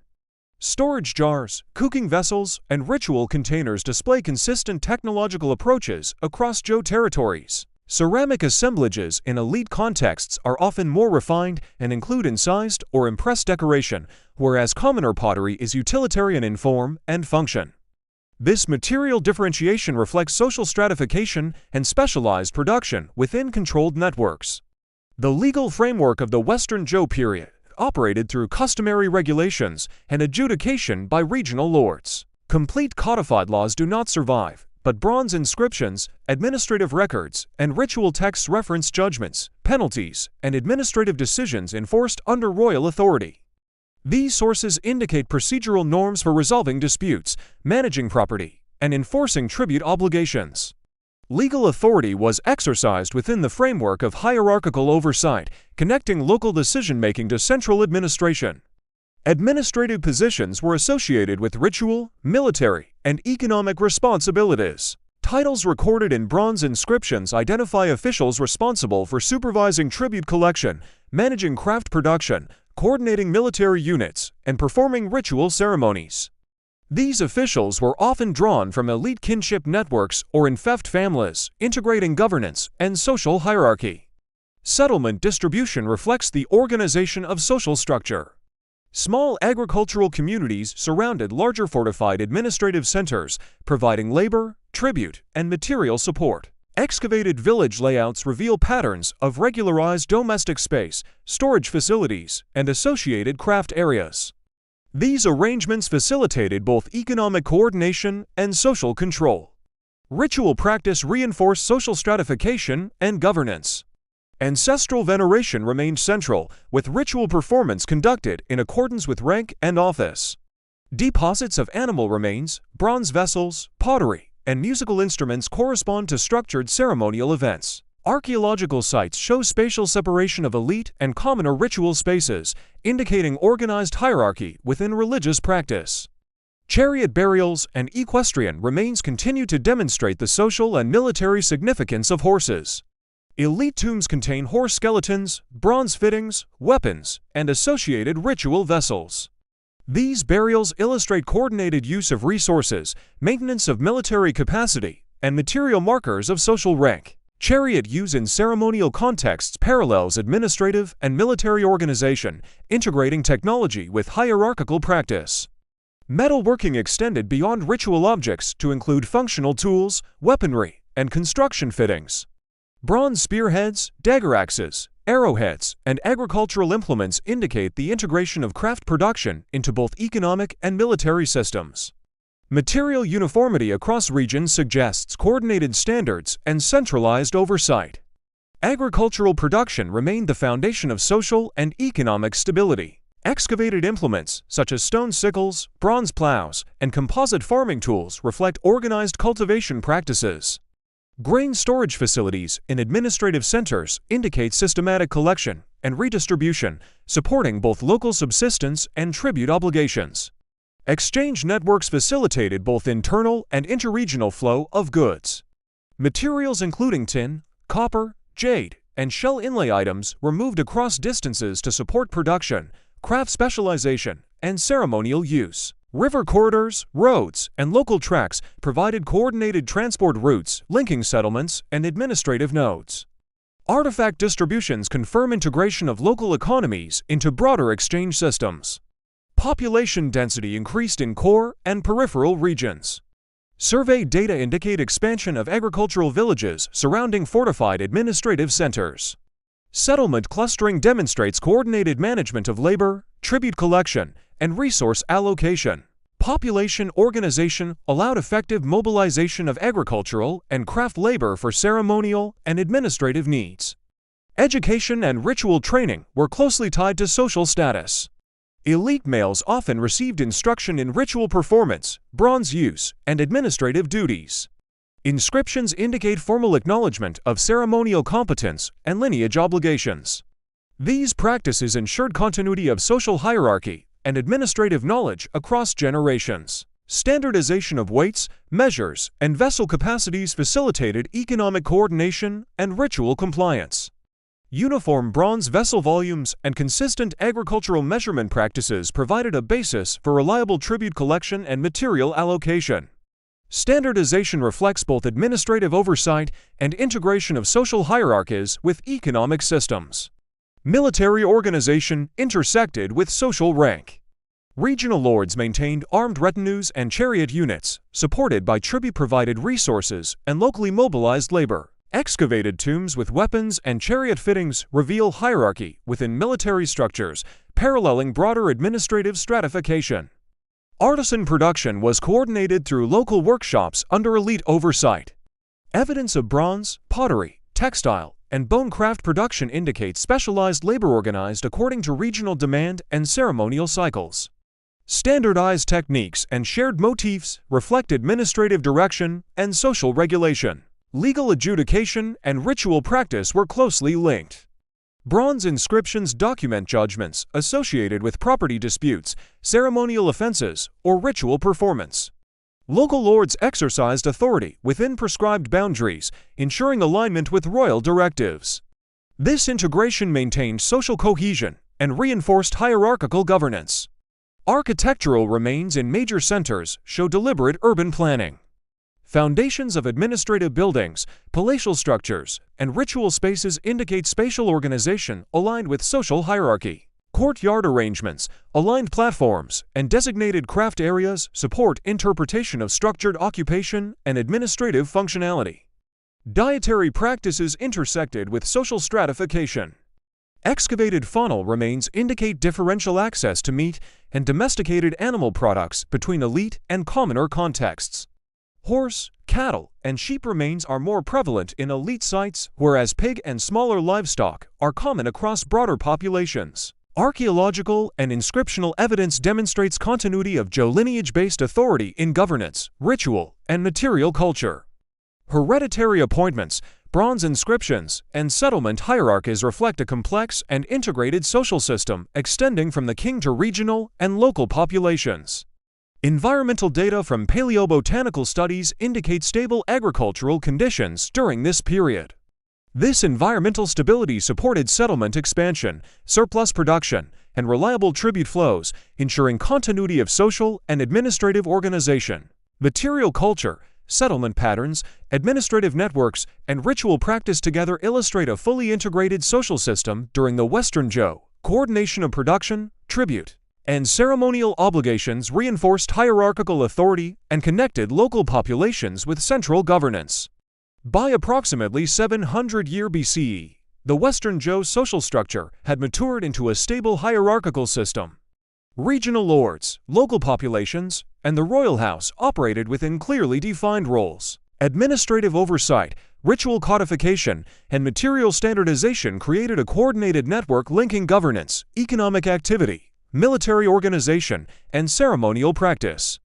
A: Storage jars, cooking vessels, and ritual containers display consistent technological approaches across Zhou territories. Ceramic assemblages in elite contexts are often more refined and include incised or impressed decoration, whereas commoner pottery is utilitarian in form and function. This material differentiation reflects social stratification and specialized production within controlled networks. The legal framework of the Western Zhou period operated through customary regulations and adjudication by regional lords. Complete codified laws do not survive, but bronze inscriptions, administrative records, and ritual texts reference judgments, penalties, and administrative decisions enforced under royal authority. These sources indicate procedural norms for resolving disputes, managing property, and enforcing tribute obligations. Legal authority was exercised within the framework of hierarchical oversight, connecting local decision-making to central administration. Administrative positions were associated with ritual, military, and economic responsibilities. Titles recorded in bronze inscriptions identify officials responsible for supervising tribute collection, managing craft production, coordinating military units, and performing ritual ceremonies. These officials were often drawn from elite kinship networks or Enfeoffment families, integrating governance and social hierarchy. Settlement distribution reflects the organization of social structure. Small agricultural communities surrounded larger fortified administrative centers, providing labor, tribute, and material support. Excavated village layouts reveal patterns of regularized domestic space, storage facilities, and associated craft areas. These arrangements facilitated both economic coordination and social control. Ritual practice reinforced social stratification and governance. Ancestral veneration remained central, with ritual performance conducted in accordance with rank and office. Deposits of animal remains, bronze vessels, pottery, and musical instruments correspond to structured ceremonial events. Archaeological sites show spatial separation of elite and commoner ritual spaces, indicating organized hierarchy within religious practice. Chariot burials and equestrian remains continue to demonstrate the social and military significance of horses. Elite tombs contain horse skeletons, bronze fittings, weapons, and associated ritual vessels. These burials illustrate coordinated use of resources, maintenance of military capacity, and material markers of social rank. Chariot use in ceremonial contexts parallels administrative and military organization, integrating technology with hierarchical practice. Metalworking extended beyond ritual objects to include functional tools, weaponry, and construction fittings. Bronze spearheads, dagger axes, arrowheads, and agricultural implements indicate the integration of craft production into both economic and military systems. Material uniformity across regions suggests coordinated standards and centralized oversight. Agricultural production remained the foundation of social and economic stability. Excavated implements, such as stone sickles, bronze plows, and composite farming tools reflect organized cultivation practices. Grain storage facilities in administrative centers indicate systematic collection and redistribution, supporting both local subsistence and tribute obligations. Exchange networks facilitated both internal and interregional flow of goods. Materials including tin, copper, jade, and shell inlay items were moved across distances to support production, craft specialization, and ceremonial use. River corridors, roads, and local tracks provided coordinated transport routes linking settlements and administrative nodes. Artifact distributions confirm integration of local economies into broader exchange systems. Population density increased in core and peripheral regions. Survey data indicate expansion of agricultural villages surrounding fortified administrative centers. Settlement clustering demonstrates coordinated management of labor, tribute collection, and resource allocation. Population organization allowed effective mobilization of agricultural and craft labor for ceremonial and administrative needs. Education and ritual training were closely tied to social status. Elite males often received instruction in ritual performance, bronze use, and administrative duties. Inscriptions indicate formal acknowledgement of ceremonial competence and lineage obligations. These practices ensured continuity of social hierarchy and administrative knowledge across generations. Standardization of weights, measures, and vessel capacities facilitated economic coordination and ritual compliance. Uniform bronze vessel volumes and consistent agricultural measurement practices provided a basis for reliable tribute collection and material allocation. Standardization reflects both administrative oversight and integration of social hierarchies with economic systems. Military organization intersected with social rank. Regional lords maintained armed retinues and chariot units, supported by tribute-provided resources and locally mobilized labor. Excavated tombs with weapons and chariot fittings reveal hierarchy within military structures, paralleling broader administrative stratification. Artisan production was coordinated through local workshops under elite oversight. Evidence of bronze, pottery, textile, and bone craft production indicates specialized labor organized according to regional demand and ceremonial cycles. Standardized techniques and shared motifs reflect administrative direction and social regulation. Legal adjudication and ritual practice were closely linked. Bronze inscriptions document judgments associated with property disputes, ceremonial offenses, or ritual performance. Local lords exercised authority within prescribed boundaries, ensuring alignment with royal directives. This integration maintained social cohesion and reinforced hierarchical governance. Architectural remains in major centers show deliberate urban planning. Foundations of administrative buildings, palatial structures, and ritual spaces indicate spatial organization aligned with social hierarchy. Courtyard arrangements, aligned platforms, and designated craft areas support interpretation of structured occupation and administrative functionality. Dietary practices intersected with social stratification. Excavated faunal remains indicate differential access to meat and domesticated animal products between elite and commoner contexts. Horse, cattle, and sheep remains are more prevalent in elite sites, whereas pig and smaller livestock are common across broader populations. Archaeological and inscriptional evidence demonstrates continuity of Zhou lineage-based authority in governance, ritual, and material culture. Hereditary appointments, bronze inscriptions, and settlement hierarchies reflect a complex and integrated social system extending from the king to regional and local populations. Environmental data from paleobotanical studies indicate stable agricultural conditions during this period. This environmental stability supported settlement expansion, surplus production, and reliable tribute flows, ensuring continuity of social and administrative organization. Material culture, settlement patterns, administrative networks, and ritual practice together illustrate a fully integrated social system during the Western Zhou. Coordination of production, tribute, and ceremonial obligations reinforced hierarchical authority and connected local populations with central governance. By approximately 700 year BCE, the Western Zhou social structure had matured into a stable hierarchical system. Regional lords, local populations, and the royal house operated within clearly defined roles. Administrative oversight, ritual codification, and material standardization created a coordinated network linking governance, economic activity, military organization, and ceremonial practice.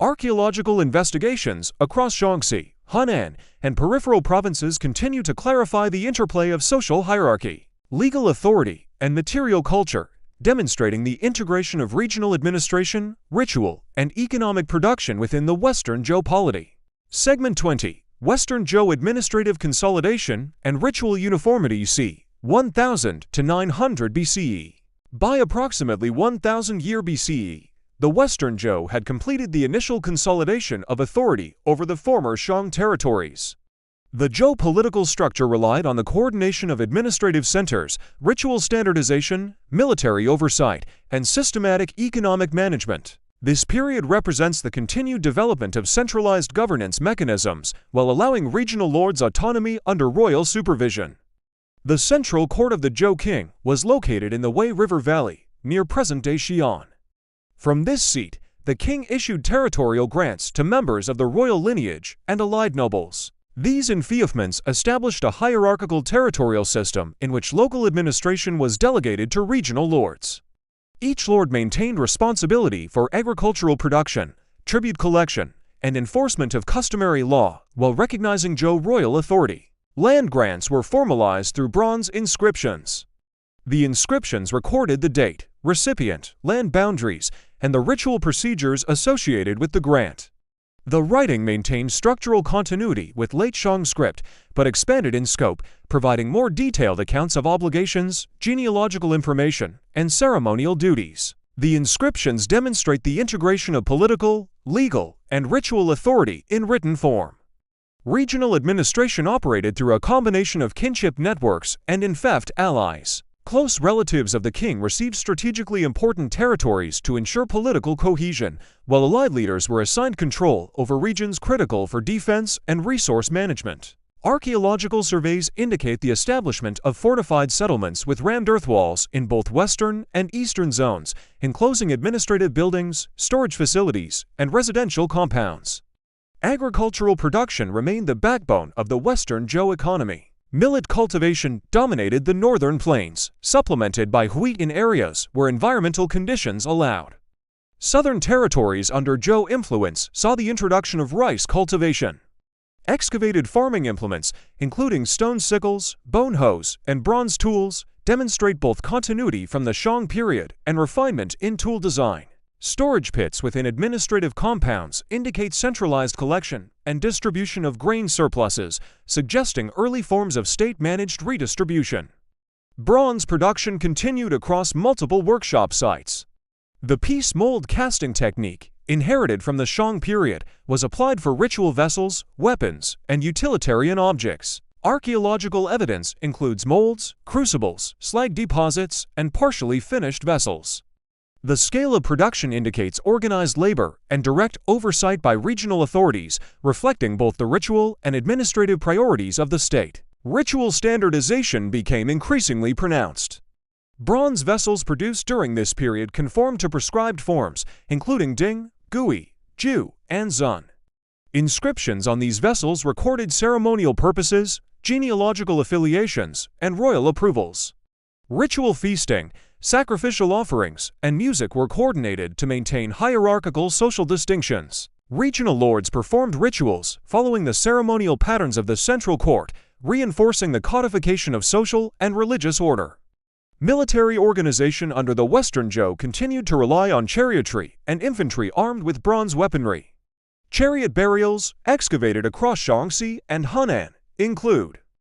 A: Archaeological investigations across Shaanxi, Henan, and peripheral provinces continue to clarify the interplay of social hierarchy, legal authority, and material culture, demonstrating the integration of regional administration, ritual, and economic production within the Western Zhou polity. Segment 20. Western Zhou Administrative Consolidation and Ritual Uniformity c. 1000 to 900 BCE. By approximately 1000 year BCE, the Western Zhou had completed the initial consolidation of authority over the former Shang territories. The Zhou political structure relied on the coordination of administrative centers, ritual standardization, military oversight, and systematic economic management. This period represents the continued development of centralized governance mechanisms while allowing regional lords autonomy under royal supervision. The central court of the Zhou king was located in the Wei River Valley, near present-day Xi'an. From this seat, the king issued territorial grants to members of the royal lineage and allied nobles. These enfeoffments established a hierarchical territorial system in which local administration was delegated to regional lords. Each lord maintained responsibility for agricultural production, tribute collection, and enforcement of customary law while recognizing Zhou royal authority. Land grants were formalized through bronze inscriptions. The inscriptions recorded the date, recipient, land boundaries, and the ritual procedures associated with the grant. The writing maintained structural continuity with late Shang script, but expanded in scope, providing more detailed accounts of obligations, genealogical information, and ceremonial duties. The inscriptions demonstrate the integration of political, legal, and ritual authority in written form. Regional administration operated through a combination of kinship networks and enfeoffed allies. Close relatives of the king received strategically important territories to ensure political cohesion, while allied leaders were assigned control over regions critical for defense and resource management. Archaeological surveys indicate the establishment of fortified settlements with rammed earth walls in both western and eastern zones, enclosing administrative buildings, storage facilities, and residential compounds. Agricultural production remained the backbone of the Western Zhou economy. Millet cultivation dominated the northern plains, supplemented by wheat in areas where environmental conditions allowed. Southern territories under Zhou influence saw the introduction of rice cultivation. Excavated farming implements, including stone sickles, bone hoes, and bronze tools, demonstrate both continuity from the Shang period and refinement in tool design. Storage pits within administrative compounds indicate centralized collection and distribution of grain surpluses, suggesting early forms of state-managed redistribution. Bronze production continued across multiple workshop sites. The piece mold casting technique, inherited from the Shang period, was applied for ritual vessels, weapons, and utilitarian objects. Archaeological evidence includes molds, crucibles, slag deposits, and partially finished vessels. The scale of production indicates organized labor and direct oversight by regional authorities, reflecting both the ritual and administrative priorities of the state. Ritual standardization became increasingly pronounced. Bronze vessels produced during this period conformed to prescribed forms, including Ding, Gui, Ju, and Zun. Inscriptions on these vessels recorded ceremonial purposes, genealogical affiliations, and royal approvals. Ritual feasting, sacrificial offerings, and music were coordinated to maintain hierarchical social distinctions. Regional lords performed rituals following the ceremonial patterns of the central court, reinforcing the codification of social and religious order. Military organization under the Western Zhou continued to rely on chariotry and infantry armed with bronze weaponry. Chariot burials, excavated across Shaanxi and Hunan, include